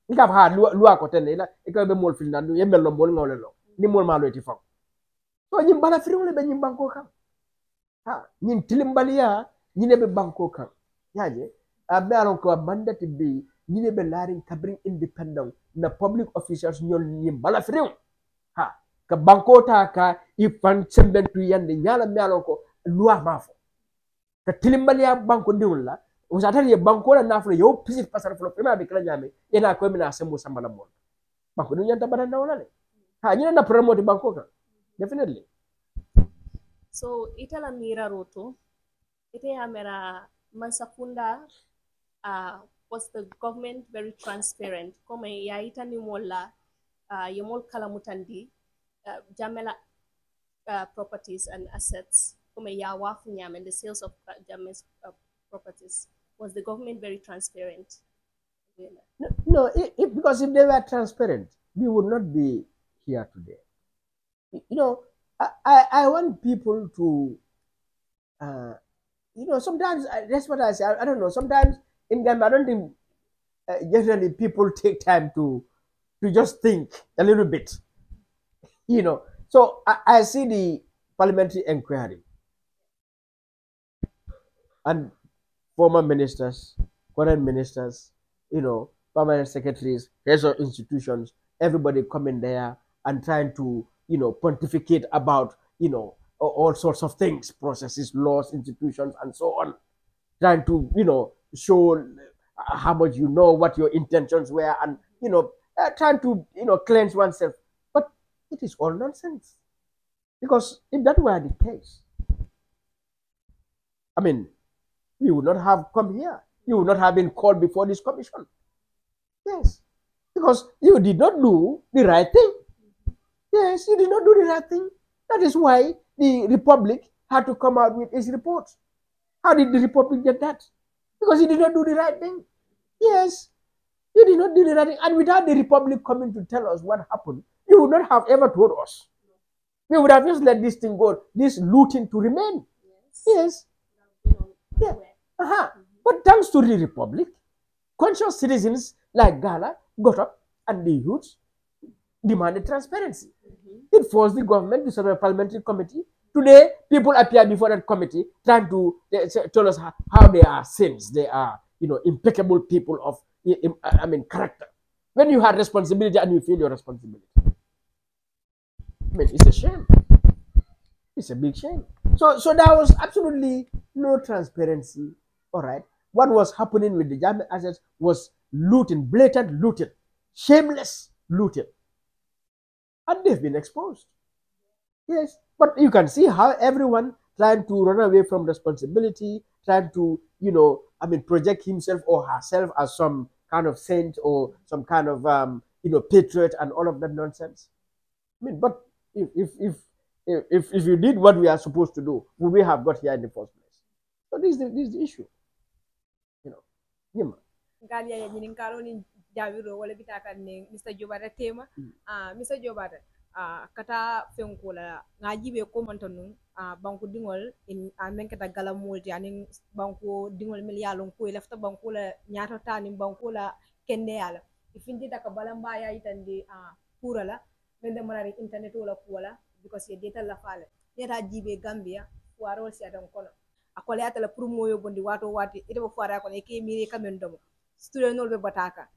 ika fa loi ko tan ila ika be mol filna du yembel no mol ngawle lo ni mol ma lo ti fam to nyim bala firile be nyim banko kan ha nyin tilimbaliya nyine be banko kan yaje be alon ko mandate be nyine be larin kabrin independent na public officials nyol nyim bala firile ha ka banko ta ka ifan sembentu yande nyala me alon ko loi mafo ka tilimbaliya banko ndiwla usatali ye banko la naflo yo pisi pasar flo prima be kala nyame ena ko mina sembo sambala mon banko ni nyanta bana wala le ha nyina na promote banko kan definitely so itala mira roto ite amera masakunda was the government very transparent comme ya itani mola yemol kala mutandi jamela properties and assets comme ya wafu nyame the sales of james properties was the government very transparent no because if they were transparent we would not be here today I want people to sometimes that's what I say. I don't know. Sometimes in Ghana, I don't think generally people take time to just think a little bit. So I see the parliamentary inquiry and former ministers, current ministers, permanent secretaries, heads of institutions, everybody coming there and trying to pontificate about all sorts of things, processes, laws, institutions, and so on, trying to show how much what your intentions were, and trying to cleanse oneself. But it is all nonsense, because if that were the case, I mean, we would not have come here. You would not have been called before this commission. Yes, because you did not do the right thing. Yes, you did not do the right thing. That is why the Republic had to come out with its report. How did the Republic get that? Because you did not do the right thing. Yes, you did not do the right thing. And without the Republic coming to tell us what happened, you would not have ever told us. We would have just let this thing go, this looting to remain. Yes. Yeah. But thanks to the Republic, conscious citizens like Ghana got up and the youths demanded transparency. It forced the government to set up a parliamentary committee. Today, people appear before that committee trying to tell us how they are saints. They are, impeccable people of, character. When you have responsibility and you feel your responsibility. It's a shame. It's a big shame. So there was absolutely no transparency. All right. What was happening with the German assets was looting, blatant looting, shameless looting. And they've been exposed. Yes. But you can see how everyone trying to run away from responsibility, trying to, project himself or herself as some kind of saint or some kind of, patriot and all of that nonsense. But if you did what we are supposed to do, would we have got here in the first place? So this is the issue. Galia ya nyinin karoni jawiro wala bitaka ne Mr. Jobara tema Mr. Jobara kata fenkola ngaji be ko montonu banku dingol in menkata gala multi anin banku dingol mil yalon ko lefta banku la nyaato tani banku la kende yala ifindi daka balamba ya itandi pura la mende marari internet wala kuwala because ye data la fale data jibe Gambia warol si adam kono akole atala pour moyo bondi wato wati ite bo fara kono e ke miri kamendo student nol be bataka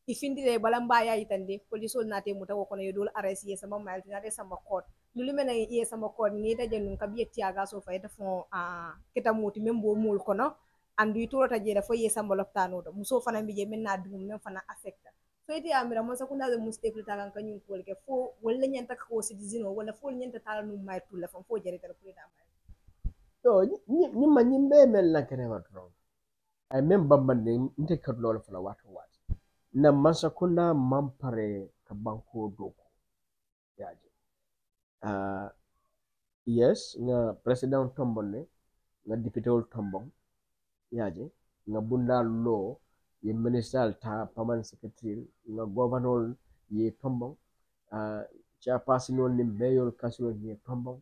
ifindi de balamba ya itande polisol nate muta ko kono yodol arrest ye sama mal nate sama court lulu mena ye sama court ni ta jenun kabiye tiaga so fa ita fon kita muti membo mul kono andu itoro je da fo ye sama loptano do muso fana mbi je menna dum men fana affecta so ite amira mo sakunda de mustaqbil ta kan kanyum ko ke fo wala nyanta ko citizen wala fo nyanta tala num may tulla fo jere tan ko ita may so nyimma nyimbe mel la kene watro ay mem bambande nte kat lol fala wato wat na masakunda mampare ka banko doko yaje yes nga president tombone nga député ol tombon yaje nga bunda lo ye minister ta permanent secretary nga governor ye tombon chairperson ni mayor council ye tombon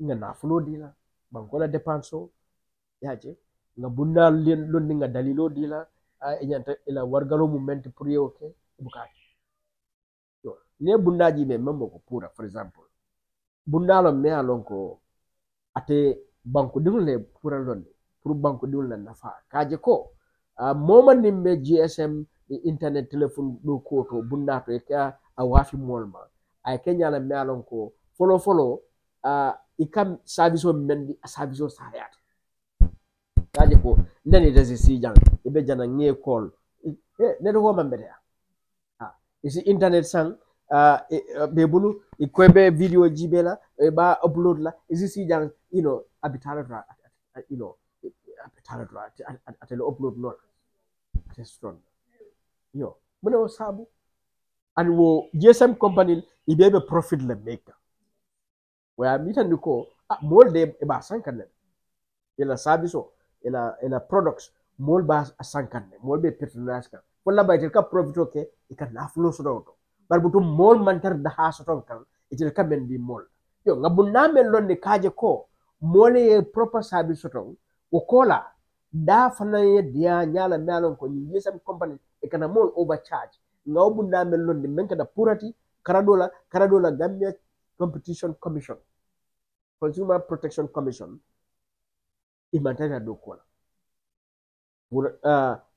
nga nafulo dila banko la dépenso yaje nga bunda londi nga dalilo dila enyanta ila wargalo moment pour yoke bukati yo ne bunda ji me membo ko pura for example bunda lo me alon ko ate banko dinule pura londi pour banko dinule nafa kaje ko moment nimbe GSM internet telephone do ko to bunda to ka a wafi molma ay kenya la me alon ko follow ikam service o mendi service o sayat kaje ko ndani desi si jang ibe jana nge call ne do ma mbede isi internet sang be bulu ikwebe video jibela ba upload la isi si jang abitara atele upload no restaurant yo muna sabu and wo GSM company ibebe profit le maker where mitan ko mol de ba sankan ila service ila products mol ba sankan mol be patronage kan wala ba ka profit okay ikan na flow so do bar butu mol mantar da ha so kan itel ka ben di mol yo ngabunna men londe kaje ko mol ye proper service so ton o kola da fana ye dia nyala melon ko ni GSM company ikana mol overcharge ngabunna men londe men ka da purati karadola Gambia Competition Commission Consumer Protection Commission imantana do kola pour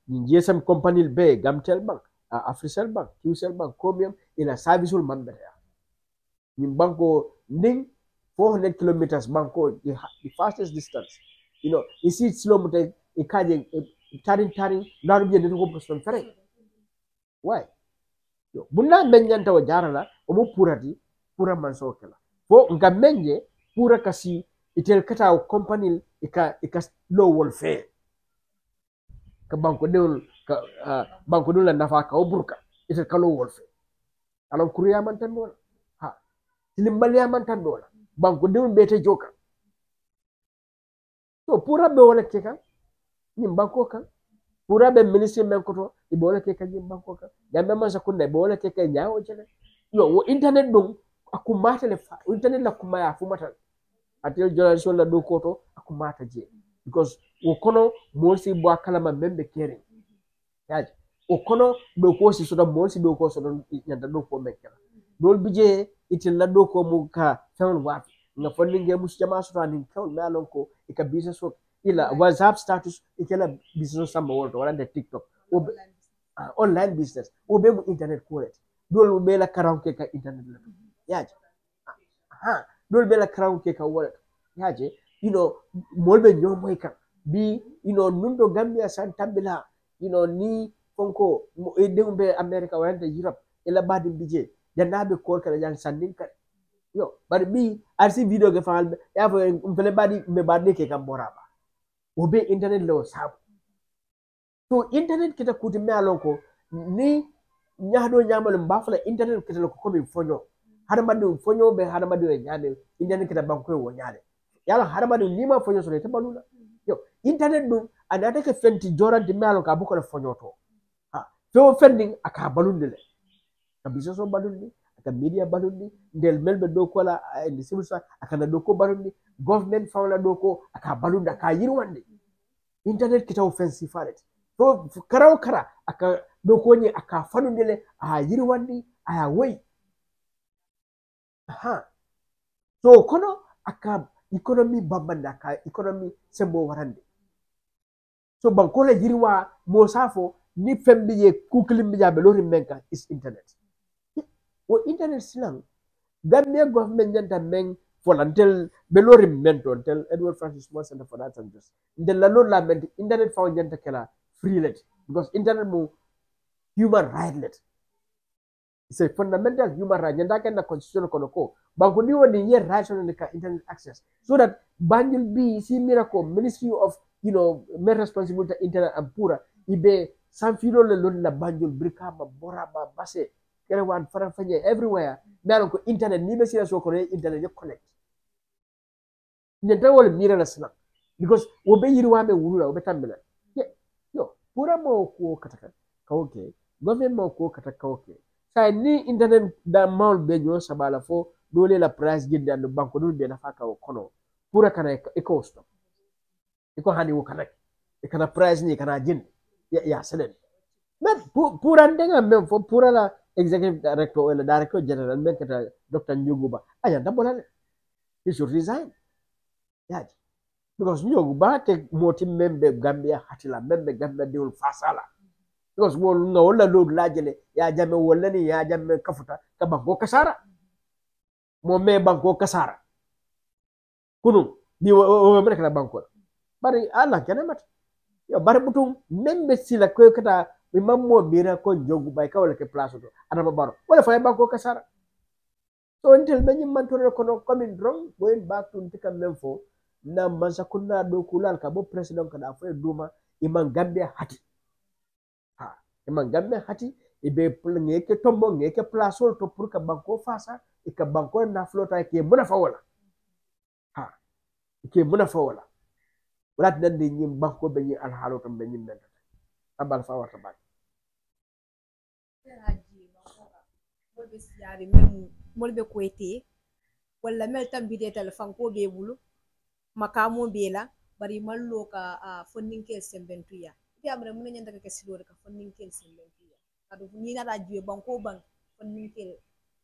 GSM company be Gamtel Bank Africell Bank QCell Bank Comium ila service ul mambere ni banko ning 400 kilometers banko the fastest distance isi slow mute ikaje tarin naru bi de ko person fere why yo bunna menyanta wa jarala o mo pura man sokela fo nga menje pura kasi itel kata o company ika low wol fe ka banko deul la nafa ka o burka itel ka low wol fe alon kuriya man tan dola ha tilimbaliya man tan dola banko de bete joka so pura be wala ke kan nim banko kan pura be ministre men ko to ibe wala ke kan nim banko kan gambe man sakunda be wala ke kan nyaawo jele yo wo internet dum akumata le fa internet la kuma ya fumata atel generation la do ko to akumata je because wo kono mosi bo kalama membe kere yaji o kono do ko si soda mosi do ko soda nyanda do ko mekka dol bije itil la do ko mu ka tan wa nga fonni nge mus jama soto anin kawl me alon ko e ka business so ila whatsapp status e kala business samba wolto wala de tiktok o online business o be mu internet ko ret dol be la karaoke ka internet la yaji ha dol be la karaoke ka wallet yaji molbe nyomoy kan bi nundo gambia san tambila ni fonko e dembe america wala europe ila badi bije jannabe ko kala jang sandin kan yo bari bi arsi video ke faal ya fo fele badi me badi ke kam boraba o be internet lo sab to internet kita kuti me alon ko ni nyaado nyamal mbafala internet kita lo ko mi fonyo hada madu fonyo be hada madu e nyaade internet kita banko wo nyaade yala hada madu lima fonyo so te balula yo internet dum anata ke fenti jorante me alon ka buko le fonyo to ha to fending aka balunde le ka biso balundi aka media balundi del melbe do ko la ndi sibusa aka na do ko balundi government fawla do ko aka balunda aka yirwande internet kita offensive falet to karaw kara aka do ko ni aka fanundi le a yirwandi aya way ha so kono aka economy babanda aka economy sembo warande so banko la yirwa mo safo ni fembi ye kuklim bi jabe lori menka is internet o internet silang Gambia government nyanta meng volantel belori menton tel Edward Francis Small Center for Arts and Justice de la lo la ment internet fa nyanta kala free let because internet mo human right let it's a fundamental human right nyanta ken na constitution kono ko banko ni woni ye right on the internet access so that Banjul be si miracle ministry of main responsibility internet and pura ibe sanfilo le lon la Banjul brikama boraba base kere wan fara fanye everywhere daro ko internet ni be sira so ko internet ye connect nyenta wol mira la sna because wo be yiri wa me wulula wo be tambela yo pura mo ko kataka kawke government mo ko kataka kawke sa ni internet da maul be nyo sabala fo dole la price gidda no banko dul be na faka wo kono pura kana e ko stop e ko hani wo kana e kana price ni kana jin ya selen mais pura ndenga même fo pura la executive director or the director general men kata Dr. Nyuguba aya dabola he should resign yaji because Nyuguba te moti membe Gambia hatila membe Gambia diul fasala because wol no wala lo lajele ya jame wala ni ya jame kafuta ka banko kasara mo me banko kasara kunu ni o me kala banko bari ala kenemat yo bari butum membe sila ko kata mammo bira ko jogu bay ka wala ke place to adama baro wala fay banko kasara so until many mantore kono coming wrong going back to tika memfo na mansa kunna do kulal ka bo president ka da fay duma iman Gambia hati ha iman Gambia hati ibe plenge ke tombo ngeke place to pour ka banko fasa e ka banko na flota ke muna fa wala ha ke muna fa wala wala tan de nyim banko be nyi al halo tam be nyim men abal fa wata bak molbe siari mel molbe koyte wala mel tam bide telefon ko be bulu makamo be la bari mallo ka fonninkel sembentuya ti amre mun nyanda ka kesilo ka fonninkel sembentuya adu ni na radio banko bank fonninkel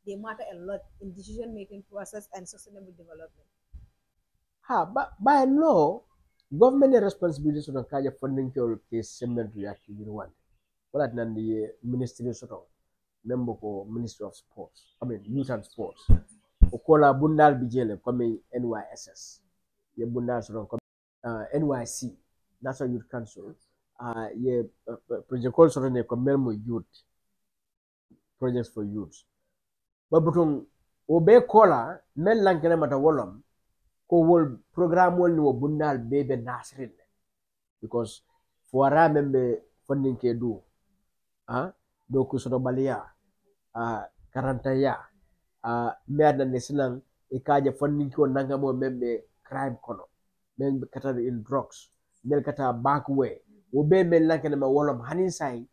they matter a lot in decision making process and sustainable development ha by law government responsibility so don kaja fonninkel ke sembentuya ki yirwan wala nan di ministry soto membo ko Ministry of Sports Youth and Sports o kola bundal bijele comme NYSS ye bundal so comme NYC National Youth Council ye project call so ne comme membo youth projects for youth babutum o be kola men lankene mata wolom ko wol programme wol ni wo bundal bebe nasrin because fuara membe funding ke do do ko soto balia karantaya me adande sinan e kaje fanninki o nangamo membe crime kono men kata in drugs mel kata backway wo be mel lankene ma wolom hanin sai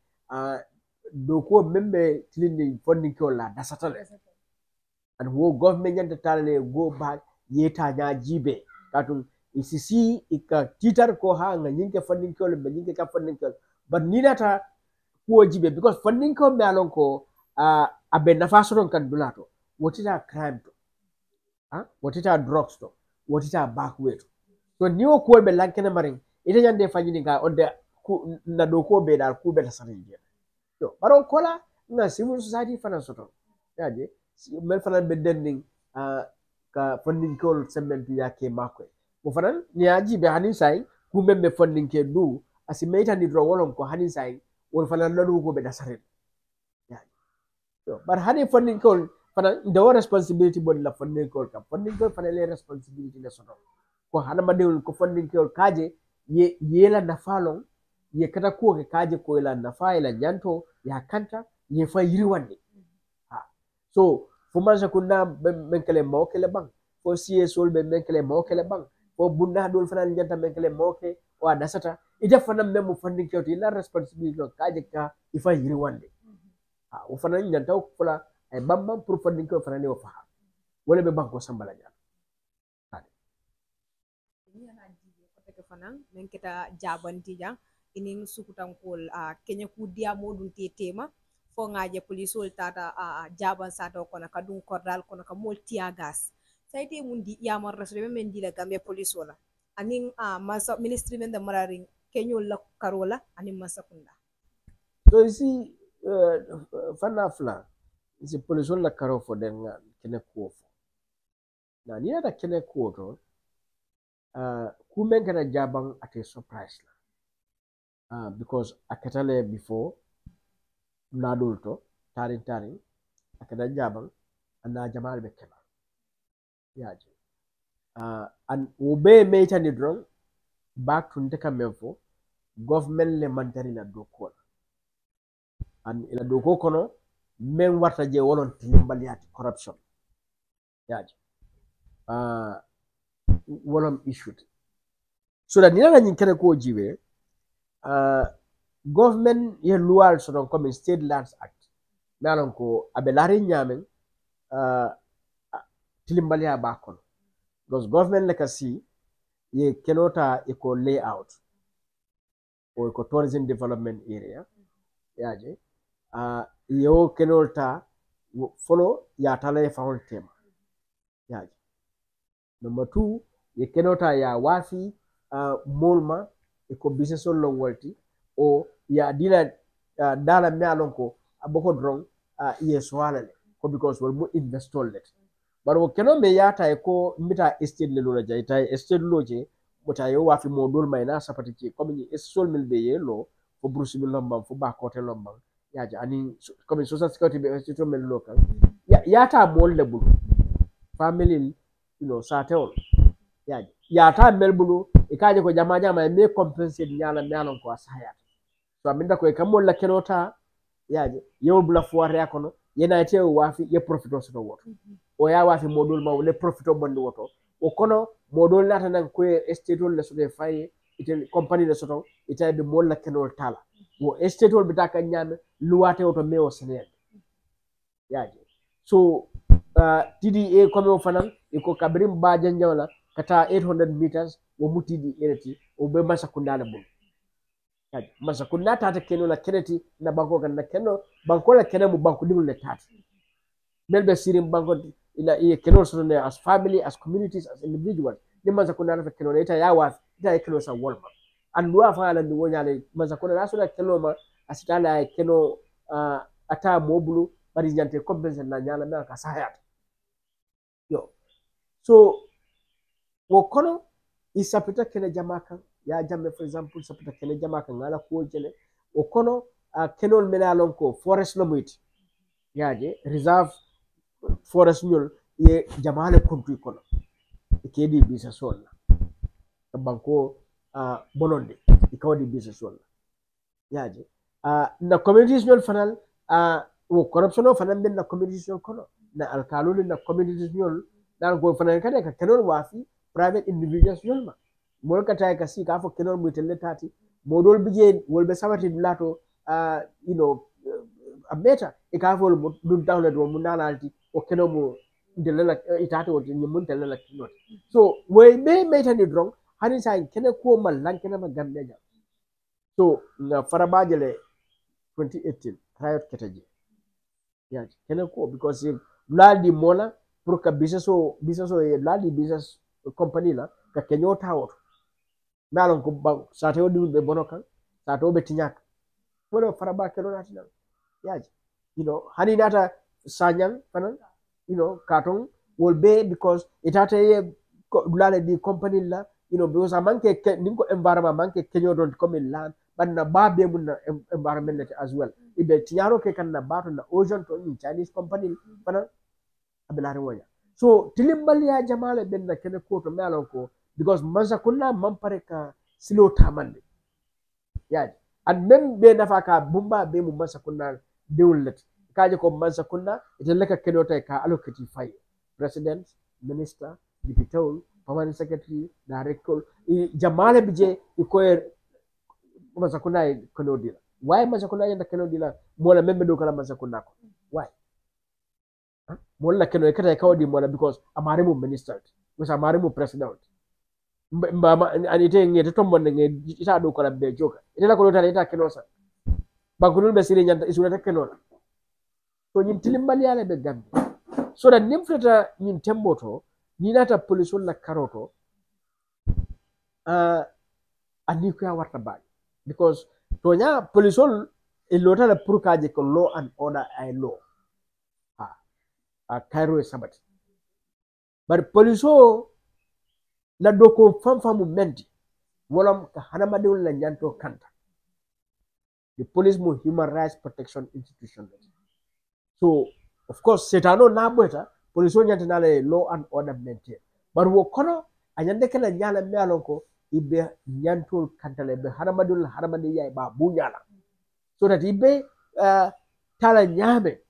do ko membe tilindi fanninki o la dasatale and wo government nyanta tale go back yeta nya jibe katum isisi ika titar ko ha nga nyinke fanninki o be nyinke ka fanninki but ninata ko jibe because fanninki o me alon ko abe nafa soton kan dulato wotita crime to wotita drugs to wotita backway to so niwo ko be lankene marin ite nyande fanyini ga onde na do ko be dal ku be la sanin yo baro kola na civil society fana soton yaje mel fana be dending ka funding kol sementu yake makwe mo fana ni aji be hanin sai ku membe funding ke du asimeta ni dro wolon ko hanin sai wol fana ladu ko be dasaren yaje yo bar hanin funding kol fana the responsibility bod la funding kol kam funding kol fana le responsibility le soton ko hanama dewul ko funding kol kaje yela nafalon ye kata ko ke kaje ko ila nafa ila nyanto ya kanta ye fa yiriwande so fumansa kunna menkele mawkele bang fo siye sol be menkele mawkele bang fo bunda dol fana nyanta menkele mawke wa dasata ida fana memo funding kewto ila responsibility kaje ka ifa yiriwande o fana nyanta ko fula ay bambam pour funding ko fana ne o fa wala be banko sambala nya fanan men kita jabanti jang inin sukutankol kenya ku dia modun tema fo ngaje polisol tata jaban sato kono kadun kordal kono ka moltia gas saite mundi yamar rasre men dila gambe polisola anin masa ministry men da mararin kenyo la karola anin masakunda so isi fana fla isi polisol la karo fo den kene ko fo na ni ada kene ko to kumen kana jabang ate surprise la because akatale before nadulto tarin akada jabang anda jamal be keba yaji and ube meita ni drong back to ndeka memfo government le mantari la doko and ila doko kono men warta je wolon tilimbaliati corruption yaji wolom issued so that nina nyin kene ko jibe government ye lual so don comme state lands act malon ko abelari nyamen tilimbalia bakon because government le kasi ye kenota eco layout o eco tourism development area yaje yo kenota follow ya tala faul tema yaje number 2 ye kenota ya wafi molma eco business on long walti o ya dila dala me alon ko aboko drong ye swala le ko because wal mo investor let baro keno me yata ko mita estate le lola jay tay estate loje mota yo wafi mo dol may na sapati ci comme ni estate mil be ye lo fo bruce bi lombam fo ba côté lombam yaji ani comme social security be estate mil local yata mol le bulu family sa tewol yaji yata mel bulu e kaje ko jama me compensate nyala nyalon ko asaya so aminda ko e kamol la kenota yaji yew bula foire yakono yena tew wafi ye profito so woto o ya wafi modul ma le profito bondi woto o kono modul lata nan ko estate le so de faye ite company le soto ite be mol la kenol tala wo estate be taka nyame luwate woto me o senel yaji so TDA comme o fanan e ko kabrim ba janjawla kata 800 meters wo mutidi ereti o be masakunda la bul yaji masakunda tata kenola keneti na banko kan na keno banko la kenemu banko dimul le tata melbe sirim banko ila e kenol so ne as family as communities as individuals ni masakunda na kenola ita yawa ita keno sa wolma anduwa fa ala ndi wonyale masakunda na so la kenoma asitala keno ata mobulu bari jante compensation na nyala na ka sayat yo so wo kono isapita kene jamaka ya jamme for example sapita kene jamaka ngala ko jele wo kono kenol menalon ko forest no muti yaje reserve forest nyol ye jamale kontu kono e kedi bisa sonna banko bononde e kawdi bisa sonna yaje na communities nyol fanal o corruption o fanan ben na community kono na alkalolu na community nyol dan ko fanan kade ka kenol wafi private individuals nyol ma mol ka tay ka si ka fo kenol mu telle tati modol bije wolbe sabati lato you know a beta e ka fo dum download mo munalati o kenol mu delela itata o ni mun telle la kinot so way be metani drong hani sa kene ko mal lan kene ma gambe ja so na farabajele 2018 riot ketaje yeah kene ko because ladi mola pour que business o ladi business company la ka kenyo tawo nalon ko ba sa tawo di be bonokan sa tawo be tinyak wala faraba kelo nati na yeah you know hani nata sanyang fanan you know katon will be because itata ye lale di company la you know because amanke ninko environment manke kenyo don comme land banna babe mun na environment as well ibe tinyaro ke kan na bato na ocean to in Chinese company fanan abelare wonya so tilimbali ya jamale ben na kene ko to melon ko because manza kunna mampare ka silo tamande yaji and mem be nafa ka bumba be mu manza kunna dewlet kaje ko manza kunna ite leka keno tay ka allocate fay president minister deputy permanent secretary director jamale bije ikoyer manza kunna keno dila why manza kunna yanda keno dila mola membe do kala manza kunna ko why mola keno kata kawdi mola because amare mu minister because amare mu president mbama anite ngete tombonde nge ita do kala be joka ita ko lota ita keno sa bankunul be sire nyanta isura keno la so nyin tilimbali ala be gambi so da nim fleta nyin temboto ni nata police la karoto ani ko ya warta baaj because to nya police e lota la pour kaje ko law and order ay law a Cairo sabati bari police la doko famfamu menti wala ka hanamadewol la nyanto kanta the police mo human rights protection institution so of course setano na bota police nyanta na law and order maintain but wo kono anyande kala nyala melon ko ibe nyanto kanta le be hanamadewol hanamade yay ba bu nyala so that ibe tala nyame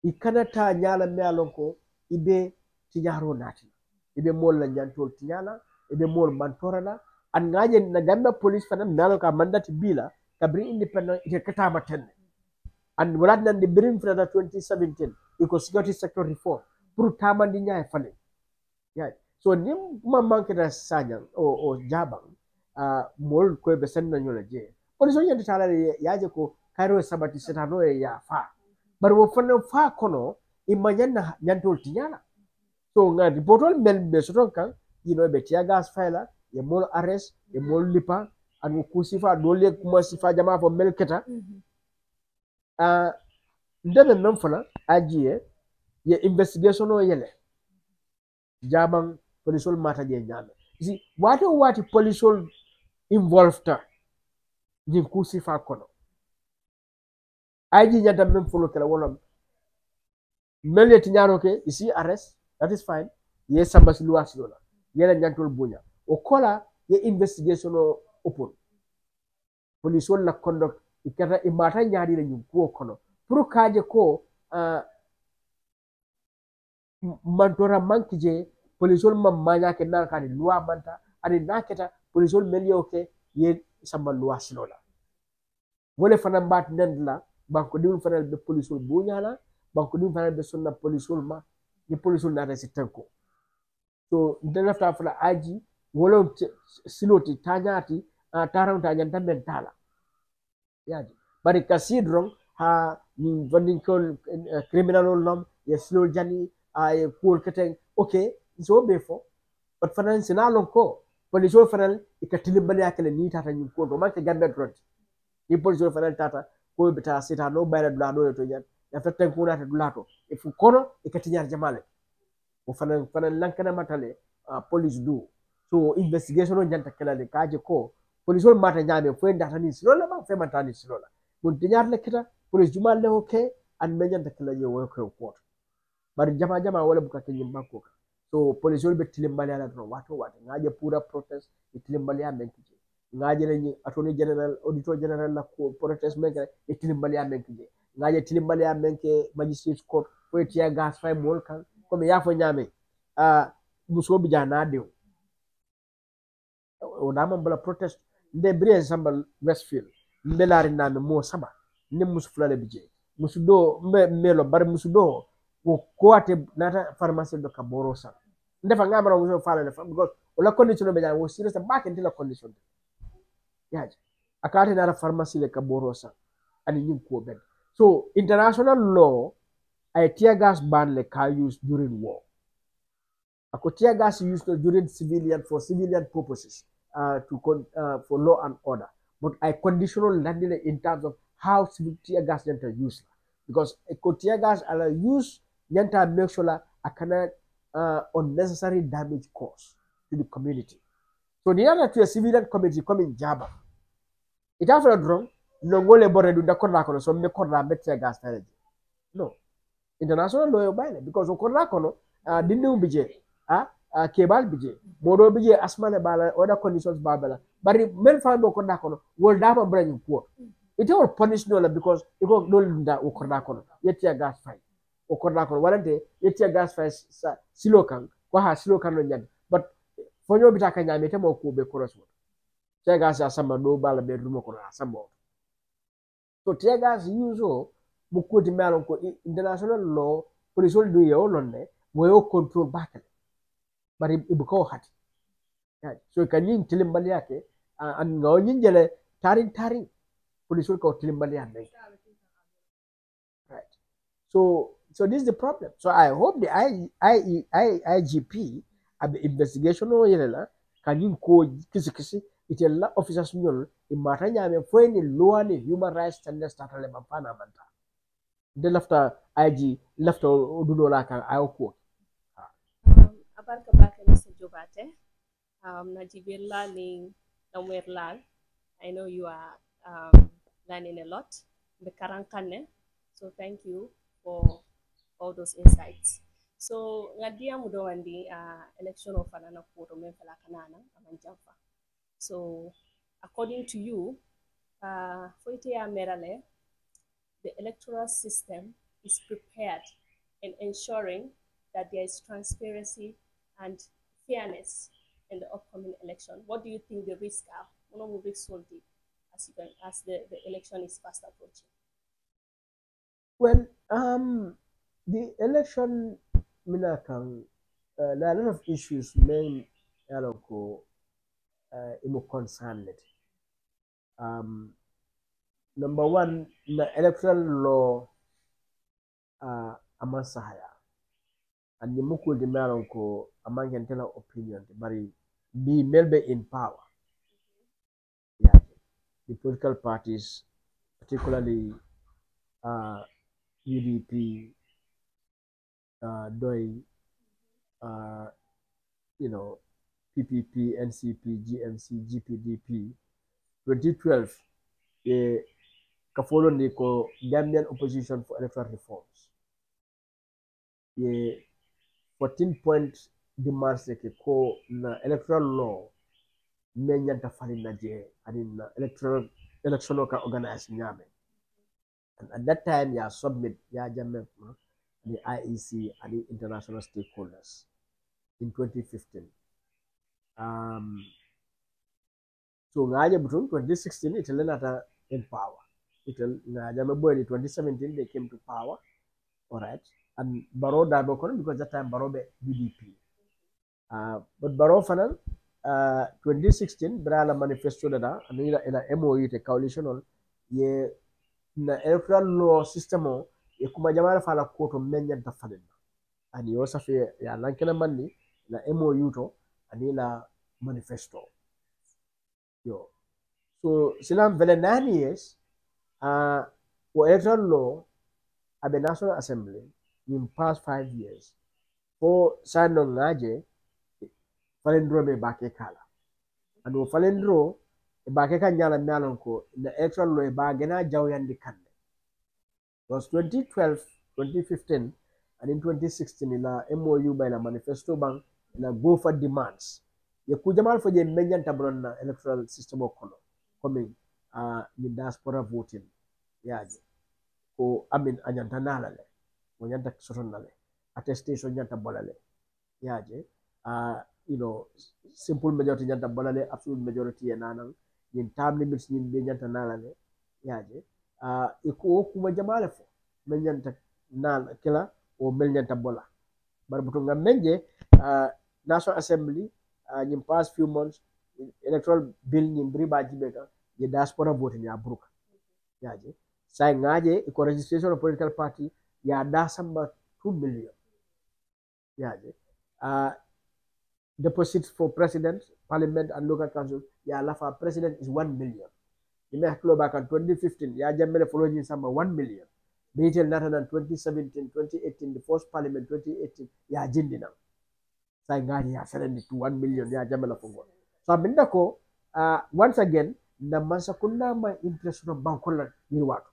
ikana ta nyala melon ko ibe tijaro nati ibe mol la nyantol tinyala ibe mol mantorala an ngaje na gamba police fana nalo ka mandati bila kabri independent ite katama tenne and walad nan de birim fana 2017 iko security sector reform pour tamandi nyaay fane yeah so nim ma manke da sanya o jabang mol ko be sen na nyola je police on yandi tala yaje ko Cairo sabati setano ya fa bar wo fana fa kono imanyanna nyantol tinyala so nga ripotol mel be soton kan be tia gas fayla ye mol arrest ye mol lipa an ko sifa dole kuma sifa jama fo mel keta ndebe mem fala ajiye ye investigation o yele jaban polisol mata je nyame si wati polisol involved ta jin ku sifa kono aji nyanta mem folo kala wala mel ye tinyaro ke isi arrest that is fine yes sambasi luwas lola yela nyantol bunya o kola ye investigation o open police wala conduct ikata imata nyaadi la nyum ko kono pour kaje ko mantora mankije police wala mamanya ke nan kani loi manta ani naketa police wala melio ke ye samba luwas lola wala fana mbat nendla banko diwul fana be police wala bunya la banko diwul fana be sonna police wala ma ni police na resi tanko so ndena ta fala aji wolo siloti tanyati taram tanyanta mentala yaji bari kasidron ha ni vandin ko criminal nom ya silo jani ay pool keten okay so be fo but fanan sinalon ko police fanan ikatili bali akale ni tata nyum ko do manke gambe drone ni police fanan tata ko bita sita no bayra dula do to jan ya fatten ko nata dulato e fu kono ikatinyar jamale o fanan lankana matale police do so investigation on janta kala le kaje ko police on mata nyame fo ndata ni silola ma fe mata ni silola mun tinyar le kita police jumal le okay an me janta kala ye wo ko bari jama wala buka ke nyimba ko so police on be tilimbali ala do wato ngaje pura protest tilimbali ya men kije ngaje le ni attorney general auditor general la ko protest me tilimbali ya men kije ngaje tilimbali ya menke magistrate court ko tiya gas fay mol kan comme ya fo nyame muso bi jana de o dama bala protest nde bre sambal Westfield mbelari name mo saba ne musu fulale bije musu do melo bar musu do ko koate nata pharmacie do ka borosa ndefa ngamara musu falale because la condition be jana wo serious back into la condition yaje akate nata pharmacie le ka borosa ani nyim ko ben so international law ay tear gas ban le ka use during war ako tear gas used during for civilian purposes for law and order but I conditional landing in terms of how tear gas are used because a tear gas are use yanta make sure akana unnecessary damage caused to the community so the other to a civilian community coming jaba it after wrong no ngole bore du dakona kono so me korna be tear gas tare no international law bayne because korna kono dindu bije kebal bije modo bije asmane bala other conditions babala bari men fa do korna kono wol dama brain ko it will punish no because iko dol nda o korna kono yetia gas fay o korna kono walante yetia gas fay silo kan ko ha silo kan no nyad but fonyo bita ka nyame te mo ko be koros mo tear gas asamba do bala be rumo kono asamba so tear gas uso bu ko di melon ko international law police will do yo lonne mo control battle bari ibu ko hati so kanyin tilimbal yake an ngawin jele taring police will ko tilimbal yake right so this is the problem so I hope the IGP ab investigation o yela kanyin ko kisi itella officers nyol imata nyame foyni law ni human rights standards tatale bampana banta de lafta IG lafta dudo la kan ayo ko abarka bake Mr. Jobate najibirla ni namwerlal I know you are learning a lot the karankane so thank you for all those insights so ngadia mudo wandi election of anana koto men fala kanana amanjamfa so according to you foite ya merale the electoral system is prepared in ensuring that there is transparency and fairness in the upcoming election. What do you think the risks are? As the election is fast approaching? Well, the election, Minakang, there are a lot of issues main concerned. Number one, the electoral law amasahaya. And the mukul di melonko among internal opinion, but be melbe in power. Yeah. The political parties, particularly UDP, DOI, PPP, NCP, GMC, GPDP, 2012, the kafolo niko Gambian opposition for electoral reforms. The 14-point demands like ko na electoral law menyanta fali na je na electoral ka organize nyame and at that time ya submit ya jamme the IEC and the international stakeholders in 2015 so ngaje between 2016 it lenata in power it ngaje boy in 2017 they came to power all right and Barrow Darbo because that time Barrow be UDP. But Barrow Fanan 2016 Brala manifesto da and ila MOU te coalition on ye na electoral law system ye kuma jamara fala koto menya da falin and yo safe ya lankena manni na MOU to and ila manifesto yo so silam vele 9 years for electoral law at the National Assembly in past 5 years for sando ngaje falendro be bake kala ando falendro e bake kan nyala nyalon ko the electoral law e ba gena jawyandi kande was 2012 2015 and in 2016 la MOU by la manifesto bang la go for demands ye ku jamal fo je menyanta blon na electoral system kono comme ni diaspora voting yaje ko amin anyanta nalale o nyanta sotonale attestation nyanta bolale yaje simple majority nyanta bolale absolute majority nanan yin time limits yin be nyanta nalale yaje iko kuma jamale fo men nyanta nal kila o mel nyanta bola bar butu ngam menje National Assembly in past few months electoral bill in briba jibeka ye diaspora vote ni abruka yaje sai ngaje iko registration of political party ya dasamba 2 million yaje deposits for president parliament and local council ya lafa president is 1 million ime haklo baka 2015 ya jammele following samba 1 million Britain Natanan 2017 2018 the first parliament 2018 ya jindina sai ngari ya 1 million ya jamala fongo so abinda ko once again na mansa kunna ma interest no bankola ni wato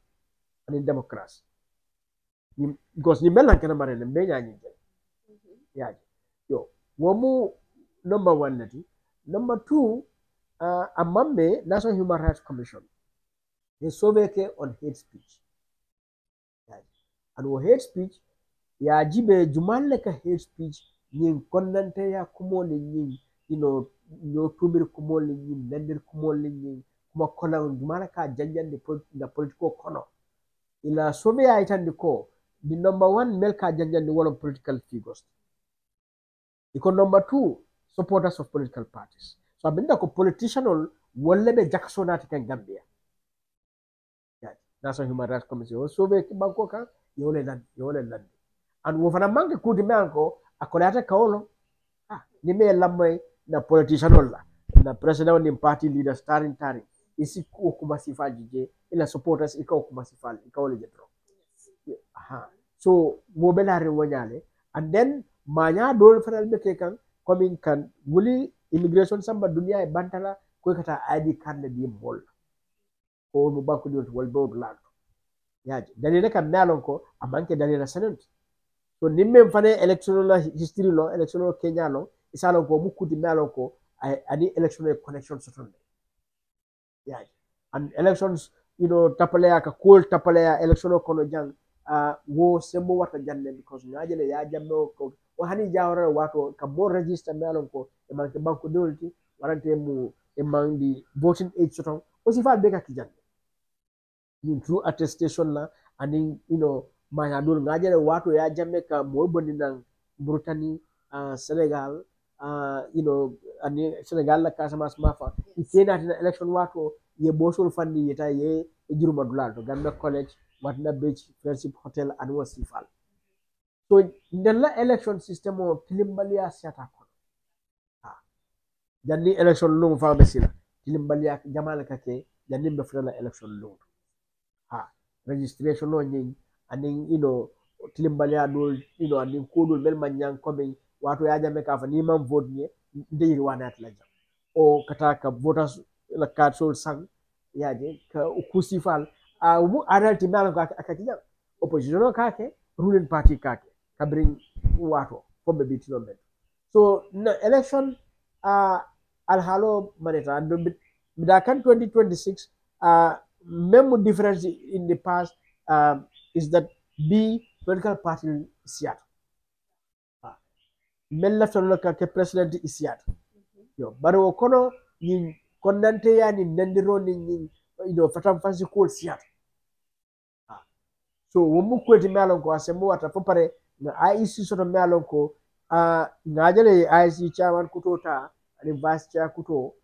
ani democracy because ni melan kana mare ne benya ni ya yo womu number 1 nati number 2 amambe National Human Rights Commission they survey on hate speech and hate speech ya jibe jumalle ka hate speech yin konnante ya kumol yin no tumir kumol yin nendir kumol yin kuma kona jumala ka janjande na political kono ila sobe ya itandi ko the number 1 mel ka janjande wala political figures iko number 2 supporters of political parties so abinda ko politician wala be jacksonati kan Gambia National Human Rights Commission sobe banko ka yole lan and wo fana manke kuti manko akolata kaolo ni me lamay na politician la na president ni party leader starring isi ko kuma sifaji je ila supporters ikaw kuma sifal ikaw le jetro so mo belare wonyale and then manya dol fanal be kan coming kan wuli immigration samba dunia e bantala ko kata ID card le di mol ko mo banko di wol do la yaji dalile kam nalon ko amanke dalila senate so nimme fane electoral history lo electoral Kenya lo isalo ko mukuti nalon ko ani electoral connection sotonde yaji and elections tapale ka cool tapale electoral kono jang wo sembo wata janne because ngajele ya jamno ko o hani jawra wato ka bo register nalon ko e manke banko dolti warante mu e mandi voting age soton aussi fa be ka kijanne through attestation la and maya dul ngajele wato ya jamme ka mo bonni nan Burtani Senegal ani Senegal la Casamance mafa ikena tina election wato ye bosol fandi yeta ye juruma dulal to Gambia College watna beach friendship hotel and wasifal so ndella election system o tilimbalia siata ko janni election lu fa besila tilimbalia jamala kake janni be fela election lu registration no nyi aning tilimbalia dol aning kodol mel manyang kobe wato ya jame ka fa ni mam vote ni ndeyir wanat la jam o kataka voters la card sol sang yaje ka kusifal mu adalti mala ko akati jam opposition no kake ruling party kake ka bring wato fombe bitino men so na election al halo maneta ando bidakan 2026 même difference in the past is that the political party siat men la tono ka ke president isiat yo baro kono ni kondante ya ni ndendiro ni fatam fansi ko siat so womu ko ti melon ko asembo wata fo pare na IEC soto melon ko ngajale IEC chairman kutota ani vice chair kuto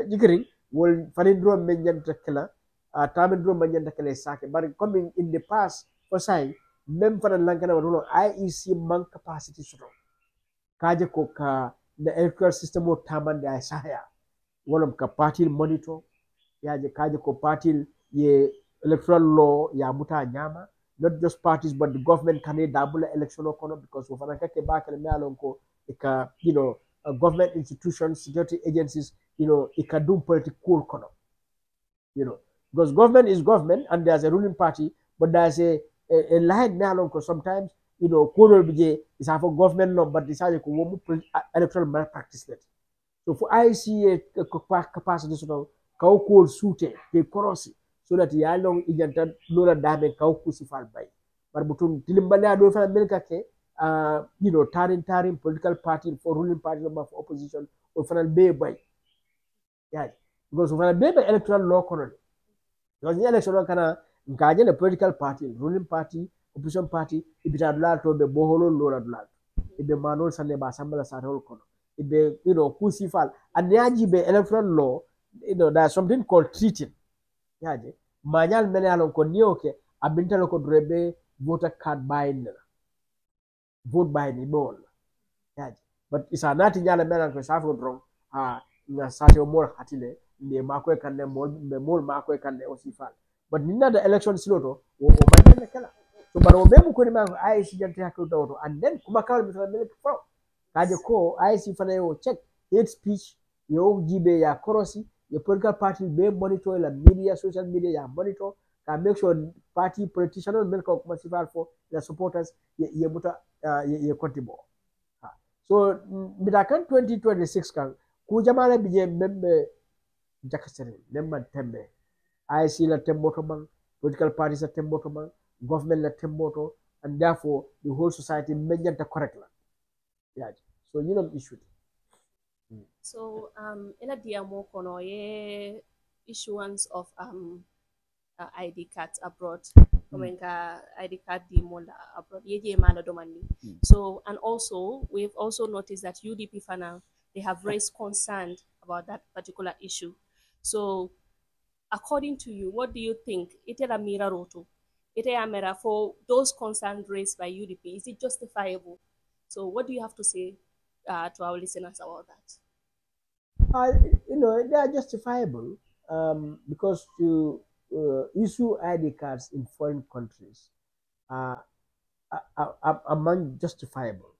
jikiri wol fanindro menjan takela tamindro menjan takela sake but coming in the past for say même fana lankana wala IEC man capacity soto kaje ko ka the electoral system o tamande ay sahaya wala ka party monitor yaje kaje ko party ye electoral law ya muta nyama not just parties but the government can double election kono because wo fana kake bakale me alon ko ka government institutions security agencies it can do political kono because government is government and there's a ruling party but there's a line me alon ko sometimes kono bije is have a government law but decide ko wo electoral malpractice net so for IEC capacity so ka ko suite ke korosi so that ya long ijanta lola dame kaw kusifal bay bar butun tilimbale do fa melka ke you know tarin political party for ruling party for opposition o fanal be bay yeah because o fanal be electoral law kono because the election kana ngaje le political party ruling party opposition party ibita dulal to be boholo lola dulal ibe manol sanne ba sambala sarol kono ibe you know kusifal and yaji be electoral law you know there's something called treating yaje mañal mene alon ko niyoke abintalo ko drebe voter card buying vote buying bol yaje but isa nati nyala mena ko safo dron nga sate o mol hatile nde mako kanne mol be mol mako kanne aussi fal but ninna the election siloto o manene kala so baro be ko ni ma IC jante hakko dawto and then kuma kawal mi tan mele fo kaje ko IC fana yo check hate speech yo jibe ya korosi the political party be monitor la media social media ya monitor can make sure party politicians make up massive for the supporters ye buta ye kontibo so bidakan 2026 kan ku jamala bije membe jakasere nemma tembe IC la temboto man political parties la temboto man government la temboto and therefore the whole society menjanta correct la yeah so you know issue. So in a diamo kono ye issuance of ID cards abroad komenga ID card di monda abroad ye mala domani. So and also we've also noticed that UDP fana they have raised concern about that particular issue. So according to you, what do you think? Ite la mira roto. Ite ya mera for those concerns raised by UDP, is it justifiable? So what do you have to say to our listeners about that? You know, they are justifiable because to issue ID cards in foreign countries among justifiable.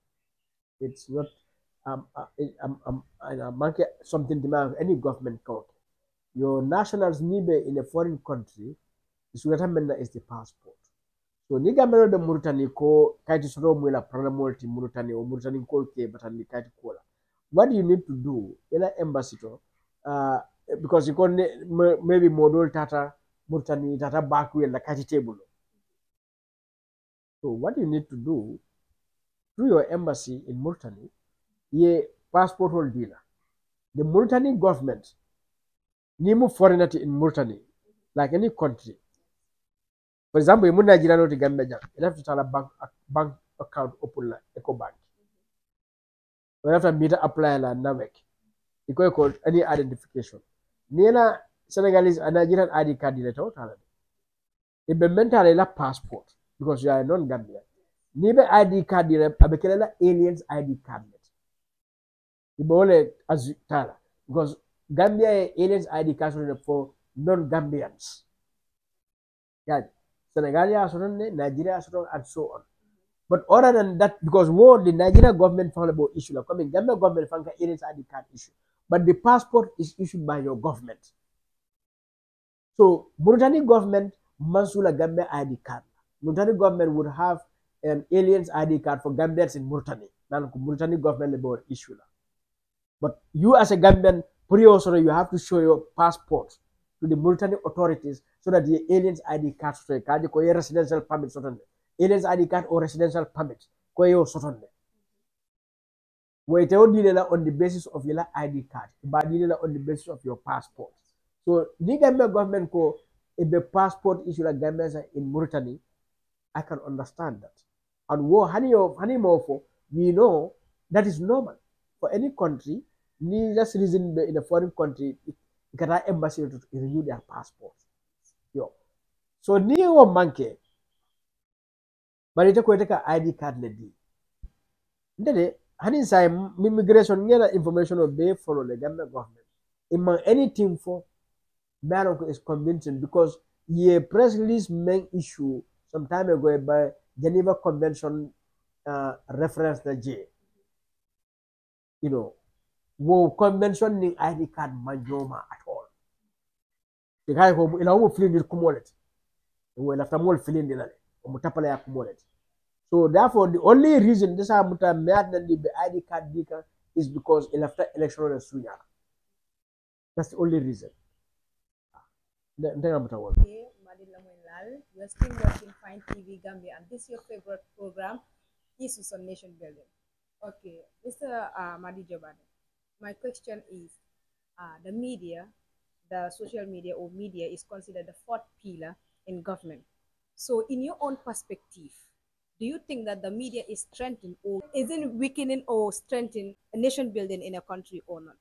It's not something demand of any government code. Your nationals need in a foreign country is determined is the passport. So ni gamero de Mauritania ko kaiti soro mwela pranamolti Mauritania o Mauritania ko ke batani kaiti kola. What you need to do in an embassy because you can maybe model tata Mauritania tata back with the kaiti table. So what you need to do through your embassy in Mauritania, ye passport holder. The Mauritanian government nimu foreigner in Mauritania, like any country. For example, you Nigeria no to Gambia, you have to start a bank account open like EcoBank. You have to meet apply la NAVEC. You can call any identification. Nina Senegalese a Nigerian ID card in the It be mentally la passport because you are a non-Gambian. Nibe ID card in a aliens ID card. Ibole as tala because Gambia aliens ID card for non-Gambians. Yeah, Senegalia, Nigeria, and so on. But other than that, because the Nigerian government found about issue, like coming Gambia government found aliens ID card issue, but the passport is issued by your government. So Mauritania government Mansula Gambia ID card. Mauritania government would have an aliens ID card for Gambians in Mauritania. Now Mauritania government about issue. But you as a Gambian, you have to show your passport to the Mauritanian authorities so that the aliens ID card ko residential permit aliens ID card or residential permit ko sotonde. Wait on the basis of your ID card, but on the basis of your passport. So the Gambia government ko if the passport issue like Gambians in Mauritania, I can understand that. And we know that is normal for any country. Just reason in a foreign country, you can have embassy to renew their passport. Yo. So niyo manke, but ita ko take ID card ledi. Ndede, hani sa immigration ngena information of they follow the Gambia government. Imang anything for man is convincing because ye press release main issue some time ago by Geneva Convention reference the J. You know, wo convention ni ID card manjoma at all. The guy who ila wo feeling kumoleti. We after more feeling dinale. Mutapala ya kumoleti. So therefore the only reason this muta meat the ID card dika is because after electoral sunya. That's the only reason. Okay, Madila Moinlal, you're still watching Fine TV Gambia, and this is your favorite program, Issues on Nation Building. Okay, Mr. Madi Jobane, my question is the media, the social media or media is considered the fourth pillar in government. So, in your own perspective, do you think that the media is strengthening or isn't weakening or strengthening a nation building in a country or not?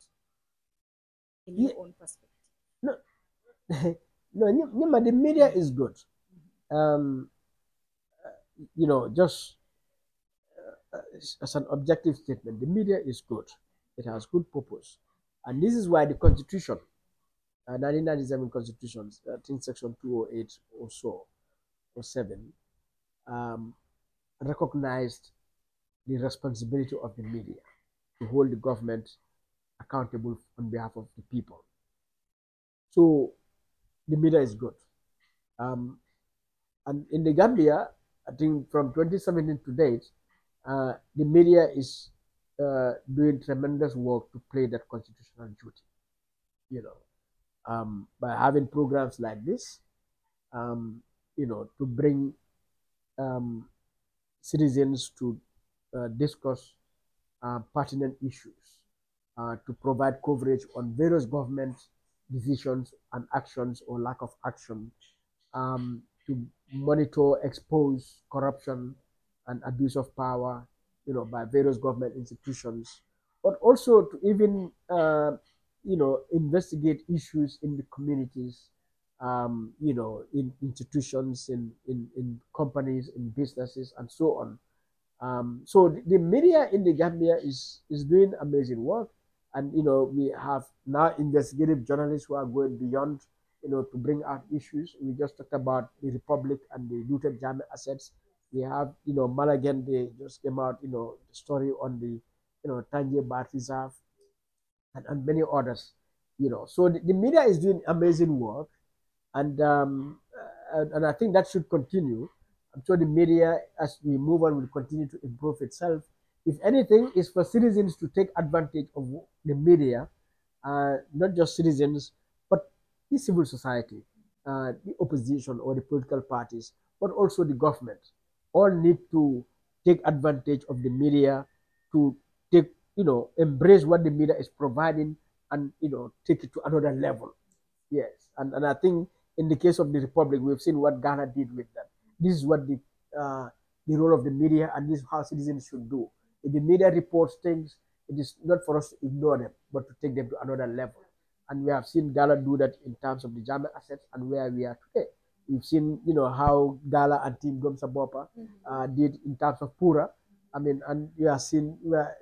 In your own perspective. No, no, the media is good. Um, just as an objective statement, the media is good. It has good purpose, and this is why the Constitution, 1997 Constitution, I think Section 208 or so, or 7, um, recognized the responsibility of the media to hold the government accountable on behalf of the people. So the media is good. And in the Gambia, I think from 2017 to date, the media is doing tremendous work to play that constitutional duty. By having programs like this, to bring citizens to discuss pertinent issues, to provide coverage on various government decisions and actions or lack of action, to monitor, expose corruption and abuse of power, by various government institutions, but also to even, investigate issues in the communities, in institutions, in companies, in businesses, and so on. So the media in the Gambia is doing amazing work, and we have now investigative journalists who are going beyond, to bring out issues. We just talked about the Republic and the looted Jame assets. We have, Malagan. They just came out, the story on the, Tanje Bat Reserve, and many others. So the media is doing amazing work, and I think that should continue. I'm sure the media, as we move on, will continue to improve itself. If anything, is for citizens to take advantage of the media, not just citizens, but the civil society, the opposition or the political parties, but also the government. All need to take advantage of the media to take, embrace what the media is providing and, take it to another level. Yes, and I think in the case of the Republic, we've seen what Ghana did with that. This is what the role of the media, and this is how citizens should do. If the media reports things, it is not for us to ignore them, but to take them to another level. And we have seen Gala do that in terms of the German assets and where we are today. We've seen, how Gala and Team Gomsa Bopa did in terms of Pura. I mean, and we have seen where,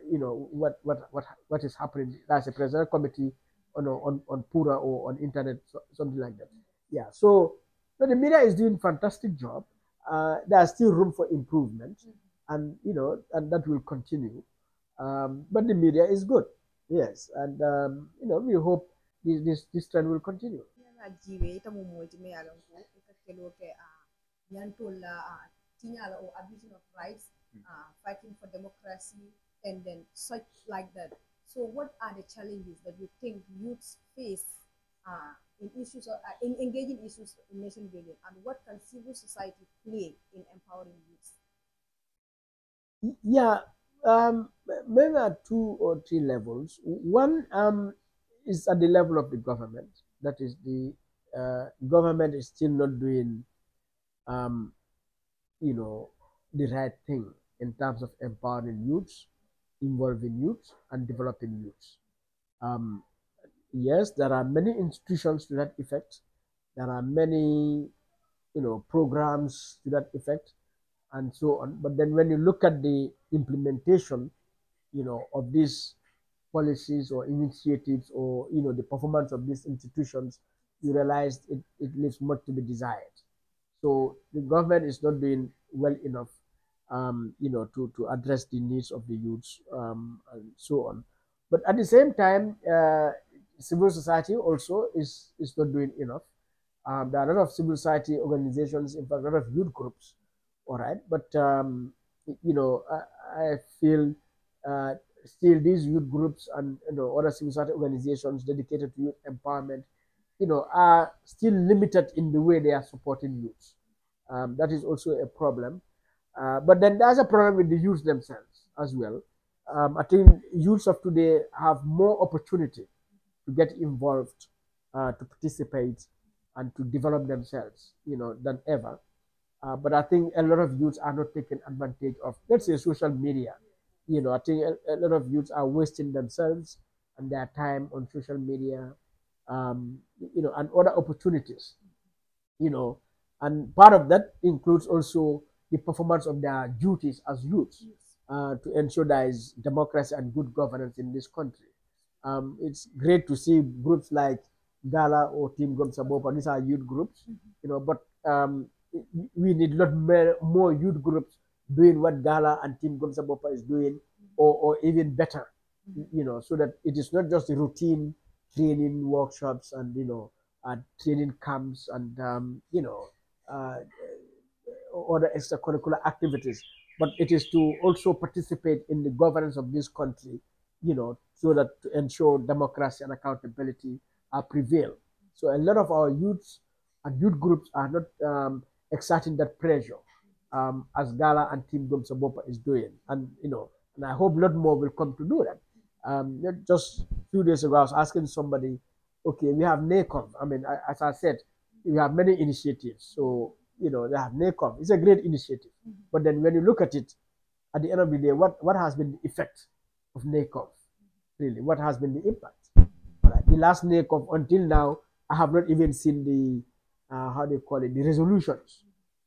what is happening. There's a presidential committee on Pura or on internet, something like that. Yeah, so the media is doing fantastic job. There's still room for improvement, and and that will continue. But the media is good, yes, and we hope this trend will continue. Jibe ita mo mo jime alam ko ikakelo ke nyantola tinyala or abusing of rights, fighting for democracy, and then such like that. So, what are the challenges that you think youths face in issues of, in engaging issues in nation building, and what can civil society play in empowering youths? Yeah, maybe at 2 or 3 levels. One is at the level of the government. That is, the government is still not doing, the right thing in terms of empowering youths, involving youths, and developing youths. Yes, there are many institutions to that effect. There are many, programs to that effect, and so on. But then when you look at the implementation, of these policies or initiatives, or the performance of these institutions, you realize it leaves much to be desired. So the government is not doing well enough, to address the needs of the youths, and so on. But at the same time, civil society also is not doing enough. There are a lot of civil society organizations, in fact, a lot of youth groups, all right. But I feel still these youth groups and other civil society organizations dedicated to youth empowerment, are still limited in the way they are supporting youth. That is also a problem. But then there's a problem with the youth themselves as well. I think youths of today have more opportunity to get involved, to participate, and to develop themselves, than ever. But I think a lot of youths are not taking advantage of, let's say, social media. I think a lot of youths are wasting themselves and their time on social media, and other opportunities, you know, and part of that includes also the performance of their duties as youths, to ensure there is democracy and good governance in this country. It's great to see groups like Gala or Team Gomsabopa. These are youth groups, but we need a lot more youth groups doing what Gala and Team Gomsabopa is doing, or even better, so that it is not just the routine training workshops and training camps and uh, other extracurricular activities, but it is to also participate in the governance of this country, so that to ensure democracy and accountability prevail. So a lot of our youths and youth groups are not exerting that pressure, as Gala and Team Gomsabopa is doing, and I hope a lot more will come to do that. Just a few days ago, I was asking somebody, okay, we have NACOM. I mean, as I said, we have many initiatives. So, they have NACOM. It's a great initiative. But then when you look at it, at the end of the day, what has been the effect of NACOM? Really, what has been the impact? Right. The last NACOM, until now, I have not even seen the, how do you call it, the resolutions.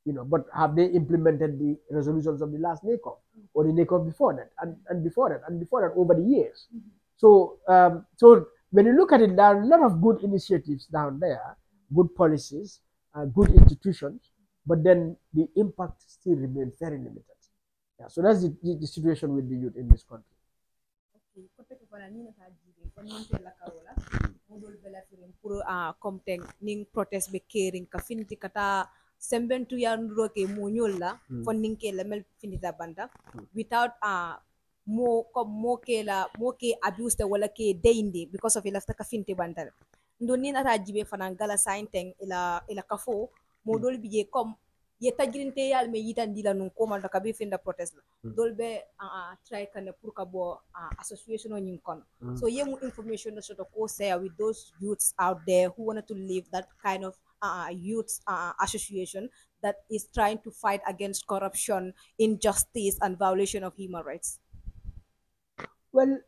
But have they implemented the resolutions of the last NACOM or the NACOM before that, and before that, and before that over the years? So, when you look at it, there are a lot of good initiatives down there, good policies, good institutions, but then the impact still remains very limited. Yeah, so that's the situation with the youth in this country. Komteng ning protest be caring ka finti kata sembentu ya ndroke mo nyolla fonding ke lemel finita banda without mo ke abuse wala ke deinde because of ilafta ka finti banda ndo ni nata jibe fanan gala sainteng ila kafo mo dol bije comme ye tajrinte yal me yitan dila nun ko man ka be finda protest la dol be try kan pour ka bo association on yin kon so ye mu information no sort of ko share with those youths out there who wanted to live that kind of youth association that is trying to fight against corruption, injustice, and violation of human rights? Well,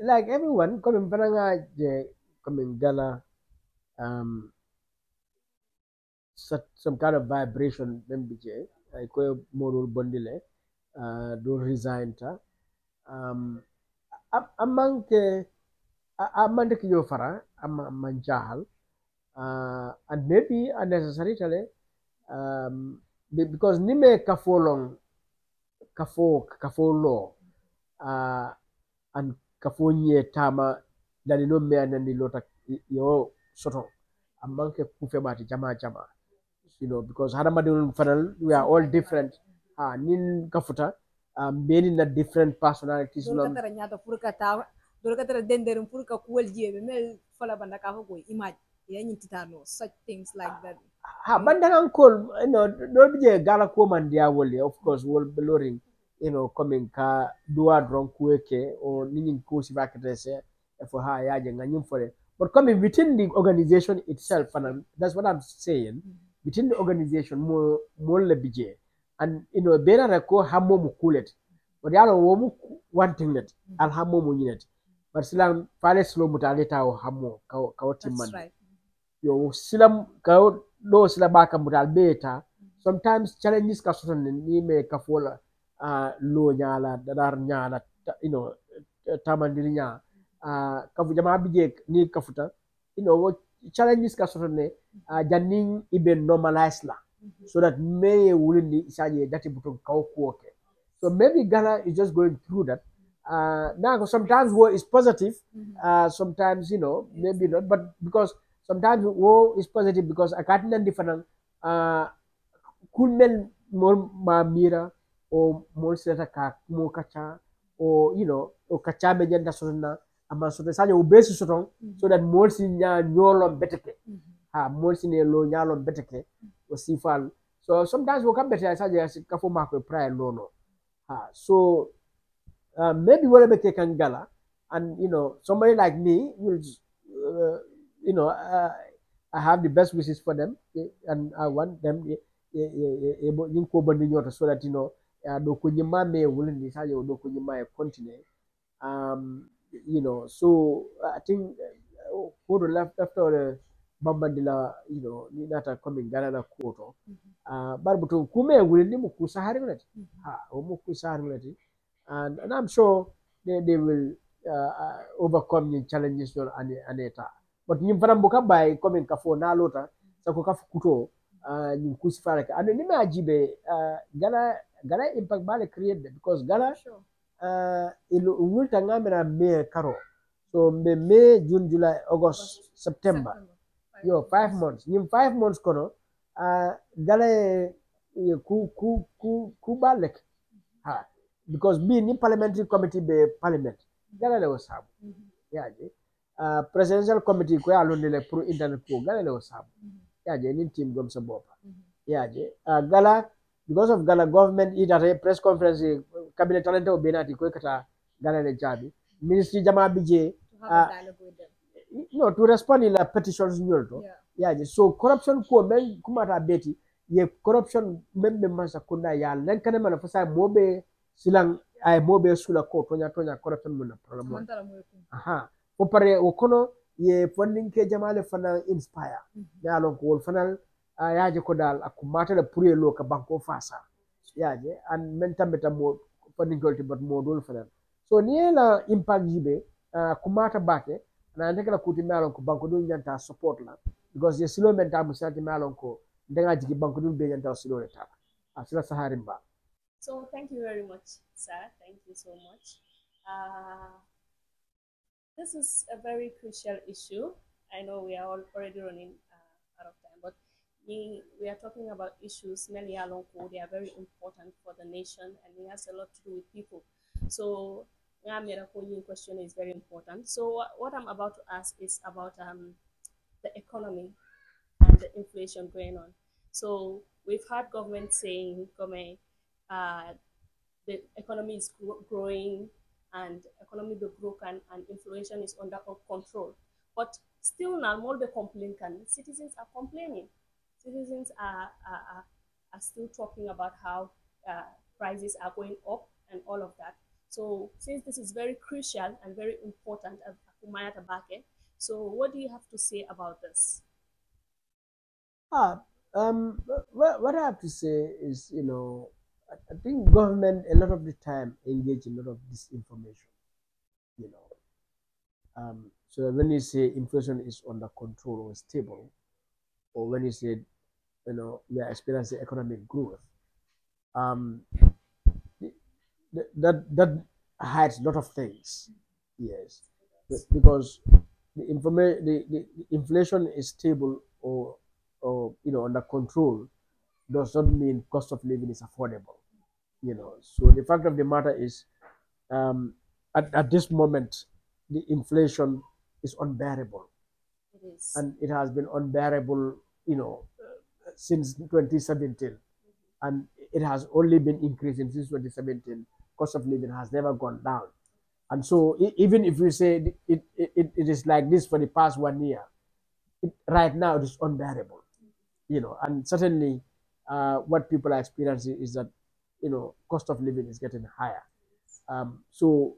like everyone, coming Pananga, coming Gala, some kind of vibration, MBJ, I call Morul Bondile, do resign ta. Among the Kiyo Fara, Manjahal, and maybe unnecessarily, because Nime Kafolong, Kafo law, and Kafonye Tama, Danino Mean and the Lota, yo, Soto, among the Kufebati, Jama, because Hadamadun Fanal, we are all different. Nin Kafuta, many in different personalities. Such things like that. Bandangan call, no be Gala Koman Diawoli, of course, will be loring, coming ka dua drunk weke or Nin Kosi Vakatese for her yajang and for it. But coming within the organization itself, and that's what I'm saying, within the organization, more lebije. And better record hamo mukulet. But the other one thing that I'll hamo munet. But silang fale slow mutaleta or hamo kauti man. That's right. Yo silam kau do sila baka mutal beta. Sometimes challenges kasutan ni me kafola lo nyala dadar nyala tamandiri nya kafu jama bijek ni kafuta challenges kasutan ne janning ibe normalize la. So that may wouldn't isaje that button kaukuoke. So maybe Ghana is just going through that. Now sometimes war is positive, sometimes maybe not, but because sometimes war is positive because I can't different kulmel more mira or more seta ka mo kacha or or kacha bejenda sonna ama soto sadio besi soton so that mol si nyolom beteke ha mol si ne lo nyalom beteke o sifal so sometimes wo kam bete sadio kafo mako prayer no so maybe whatever they can gala and somebody like me will I have the best wishes for them and I want them so that do ko nyima me wulindi sadio do ko nyima e continue so I think who left after Bambandila, ni nata coming Ghana na kuoto. Barbuto kume wulindi muku saharimlet. Muku saharimlet. And I'm sure they will overcome the challenges on aneta. But nyimfarambuka by coming kafo na lota sa ko kafu kuto nyimkusi faraka. And nime ajibe Ghana impact bale create because Ghana will tangamera May karo. So May, June, July, August, September. 5 months. In 5 months kono Ghana ku balek. Because being in parliamentary committee be parliament Ghana le wasabu. Presidential committee ko alonde le pro internet ko Ghana le wasabu. Ni team gom sa bopa. Ghana because of Ghana government it at a press conference cabinet talent o benati ko kata Ghana le jabi ministry jama bije to respond in a petitions nyolto so corruption ko men kumata beti ye corruption membe masa kuna ya len kana mala fasa mobe silang ay mobe sula ko tonya corruption mun problem ko pare o kono ye funding ke jamale fana inspire ya lon ko wol fanal yaje ko dal akumata la pour lo ka banko fasa yaje and men tambeta mo funding golti but mo dol fana so ni la impact jibe kumata bake na ndeke la kuti malon ko banko dul nyanta support la because ye silo men tamu santi malon ko ndenga jigi banko dul be nyanta silo leta asila saharimba. So thank you very much, sir. Thank you so much. This is a very crucial issue. I know we are all already running out of time, but we are talking about issues, many along they are very important for the nation and it has a lot to do with people. So the question is very important. So what I'm about to ask is about the economy and the inflation going on. So we've heard government saying, the economy is growing and economy be broken and inflation is under control. But still now more the complaint citizens are complaining. Citizens are still talking about how prices are going up and all of that. So since this is very crucial and very important as Akumaya Tabake, so what do you have to say about this? What I have to say is, I think government a lot of the time engage in a lot of disinformation, so when you say inflation is under control or stable, or when you say, we are experiencing economic growth, that hides a lot of things. Yes, because the inflation is stable or under control does not mean cost of living is affordable. So the fact of the matter is, at this moment, the inflation is unbearable. It is. And it has been unbearable, since 2017. And it has only been increasing since 2017. Cost of living has never gone down. And so even if we say it is like this for the past 1 year, right now it is unbearable. And certainly what people are experiencing is that, cost of living is getting higher. So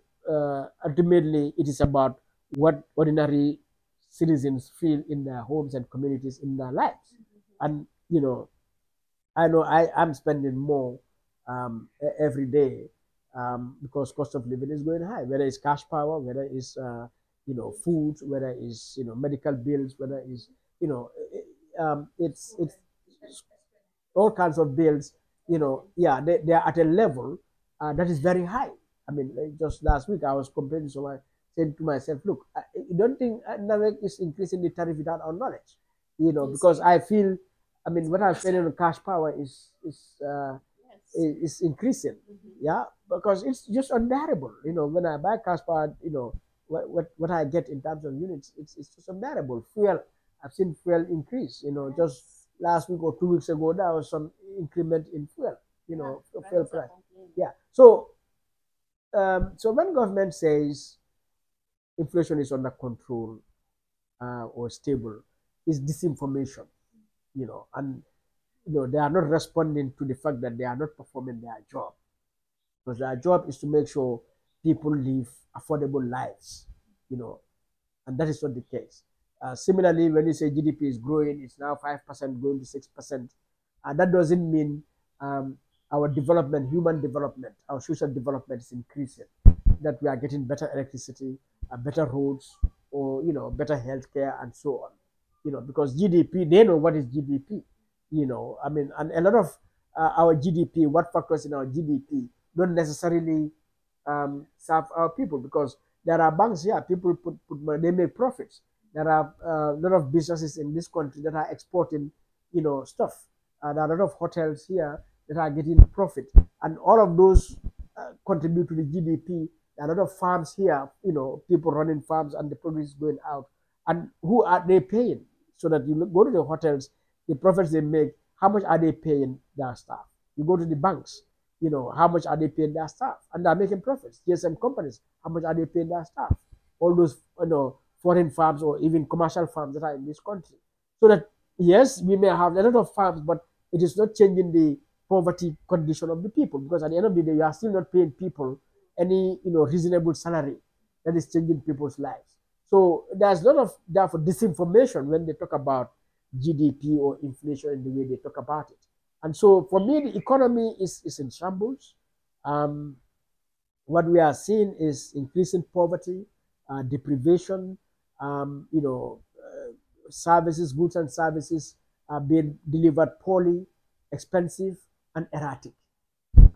ultimately it is about what ordinary citizens feel in their homes and communities in their lives. And, I know I'm spending more every day because cost of living is going high, whether it's cash power, whether it's, food, whether it's, medical bills, whether it's, it's all kinds of bills, they are at a level that is very high. I mean, just last week I was complaining to someone, saying to myself, look, I don't think NAWEC is increasing the tariff without our knowledge, because I feel, I mean, what I'm spending on cash power is increasing, because it's just unbearable. When I buy cash power, what I get in terms of units, it's just unbearable. Fuel, I've seen fuel increase. Just last week or 2 weeks ago, there was some increment in fuel. Fuel price. Yeah. So when government says inflation is under control or stable, is disinformation. And they are not responding to the fact that they are not performing their job, because their job is to make sure people live affordable lives, and that is not the case. Similarly, when you say GDP is growing, it's now 5% going to 6%. That doesn't mean our development, human development, our social development is increasing, that we are getting better electricity, better roads, or better healthcare and so on. Because GDP, they know what is GDP. And a lot of our GDP, what factors in our GDP, don't necessarily serve our people, because there are banks here, people put money, they make profits. There are a lot of businesses in this country that are exporting, stuff. There are a lot of hotels here that are getting profit, and all of those contribute to the GDP. There are a lot of farms here, people running farms, and the produce is going out. And who are they paying? So that you go to the hotels, the profits they make, how much are they paying their staff? You go to the banks, how much are they paying their staff? And they're making profits. GSM companies, how much are they paying their staff? All those, foreign farms or even commercial farms that are in this country. So that, yes, we may have a lot of farms, but it is not changing the poverty condition of the people, because at the end of the day, you are still not paying people any, reasonable salary that is changing people's lives. So there's a lot of, therefore, disinformation when they talk about GDP or inflation in the way they talk about it. And so for me, the economy is in shambles. What we are seeing is increasing poverty, deprivation, services, goods and services are being delivered poorly, expensive, and erratic.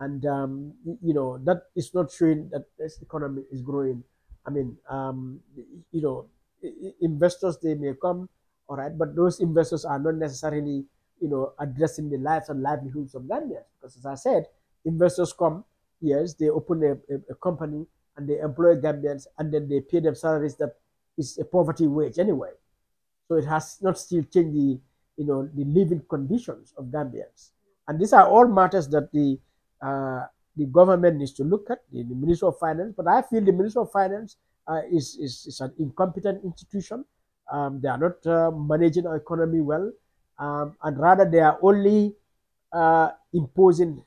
And, that is not showing that this economy is growing. I mean, investors, they may come, all right, but those investors are not necessarily, addressing the lives and livelihoods of Gambians. Because as I said, investors come, yes, they open a company and they employ Gambians, and then they pay them salaries that is a poverty wage anyway. So it has not still changed the living conditions of Gambians. And these are all matters that the government needs to look at, the Ministry of Finance. But I feel the Ministry of Finance is an incompetent institution. They are not managing our economy well, and rather they are only imposing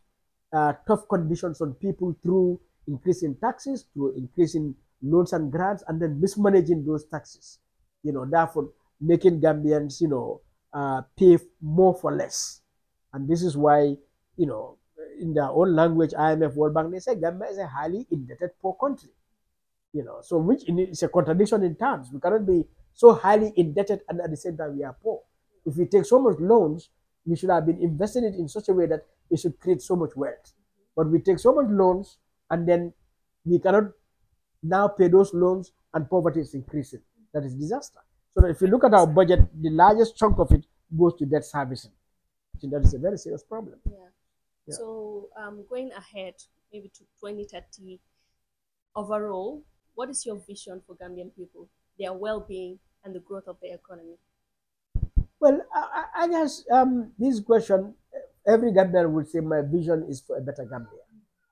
tough conditions on people through increasing taxes, through increasing loans and grants, and then mismanaging those taxes. Therefore making Gambians, pay more for less. And this is why, in their own language, IMF, World Bank, they say Gambia is a highly indebted poor country. So which is a contradiction in terms. We cannot be so highly indebted and at the same time we are poor. If we take so much loans, we should have been investing it in such a way that it should create so much wealth. But we take so much loans and then we cannot now pay those loans, and poverty is increasing. That is disaster. So if you look at our budget, the largest chunk of it goes to debt servicing. I think that is a very serious problem. Yeah. So going ahead, maybe to 2030, overall, what is your vision for Gambian people, their well-being, and the growth of their economy? Well, I guess this question, every Gambian would say my vision is for a better Gambia.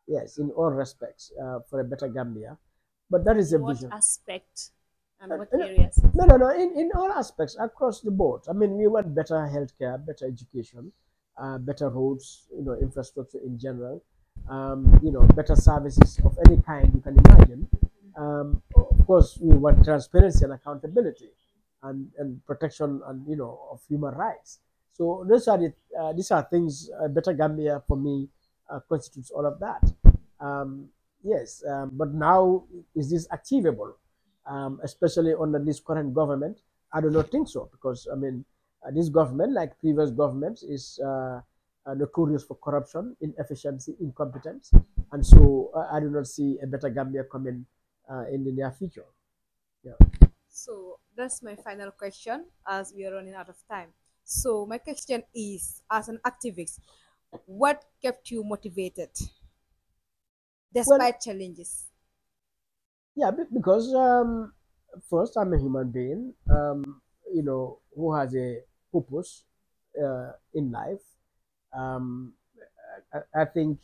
Yes, in all respects, for a better Gambia. But that is a What vision. aspect and what areas? No. In all aspects, across the board. I mean, we want better healthcare, better education, better roads, infrastructure in general, better services of any kind you can imagine. Of course, we want transparency and accountability, and protection and of human rights. So these are things. Better Gambia for me constitutes all of that. Yes, but now is this achievable? Especially under this current government, I do not think so, because I mean, this government, like previous governments, is notorious for corruption, inefficiency, incompetence, and so I do not see a better Gambia coming in the near future. Yeah. So that's my final question, as we are running out of time. So my question is, as an activist, what kept you motivated Well, despite challenges? Yeah, because first I'm a human being, who has a purpose in life. Um, I think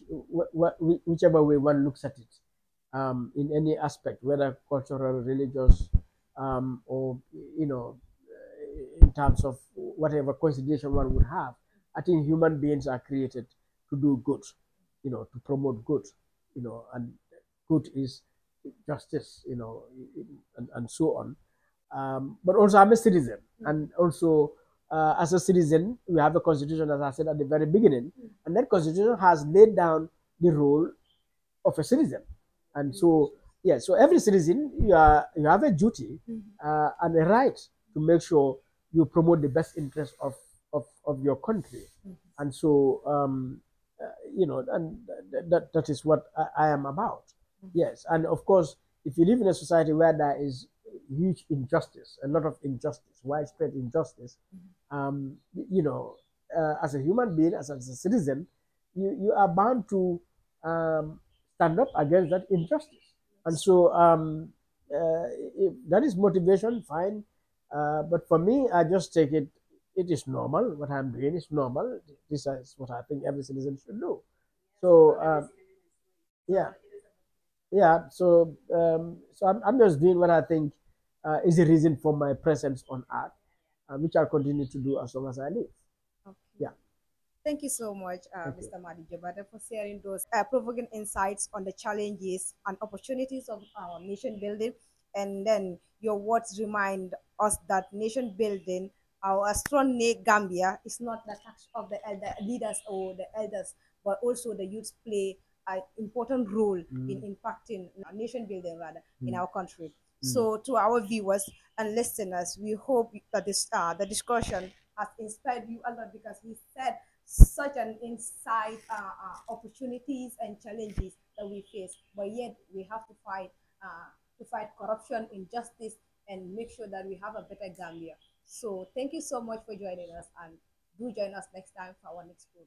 whichever way one looks at it, in any aspect, whether cultural, religious, or in terms of whatever consideration one would have, I think human beings are created to do good, to promote good, and good is justice, and so on. But also, I'm a citizen, and also as a citizen, we have a constitution, as I said at the very beginning, and that constitution has laid down the role of a citizen. And so, yeah, so every citizen, you have a duty and a right to make sure you promote the best interest of your country. And so, and that is what I am about. Yes, and of course, if you live in a society where there is huge injustice, a lot of injustice, widespread injustice, um, you know, as a human being, as a citizen, you are bound to stand up against that injustice. And so, if that is motivation, fine. But for me, I just take it. It is normal. What I'm doing is normal. This is what I think every citizen should do. So, yeah, yeah. So I'm just doing what I think is the reason for my presence on Earth, which I'll continue to do as long as I live. Okay. Yeah. Thank you so much, Okay. Mr. Madi Jabata, for sharing those provoking insights on the challenges and opportunities of our nation building. And then your words remind us that nation building, our strong Gambia, is not the task of the elder leaders or the elders, but also the youth play an important role in Mm, impacting nation building rather in mm, our country. mm. So, to our viewers and listeners, we hope that this the discussion has inspired you a lot because we said such an insight opportunities and challenges that we face, but yet we have to fight corruption, injustice, and make sure that we have a better Gambia. So thank you so much for joining us, and do join us next time for our next program.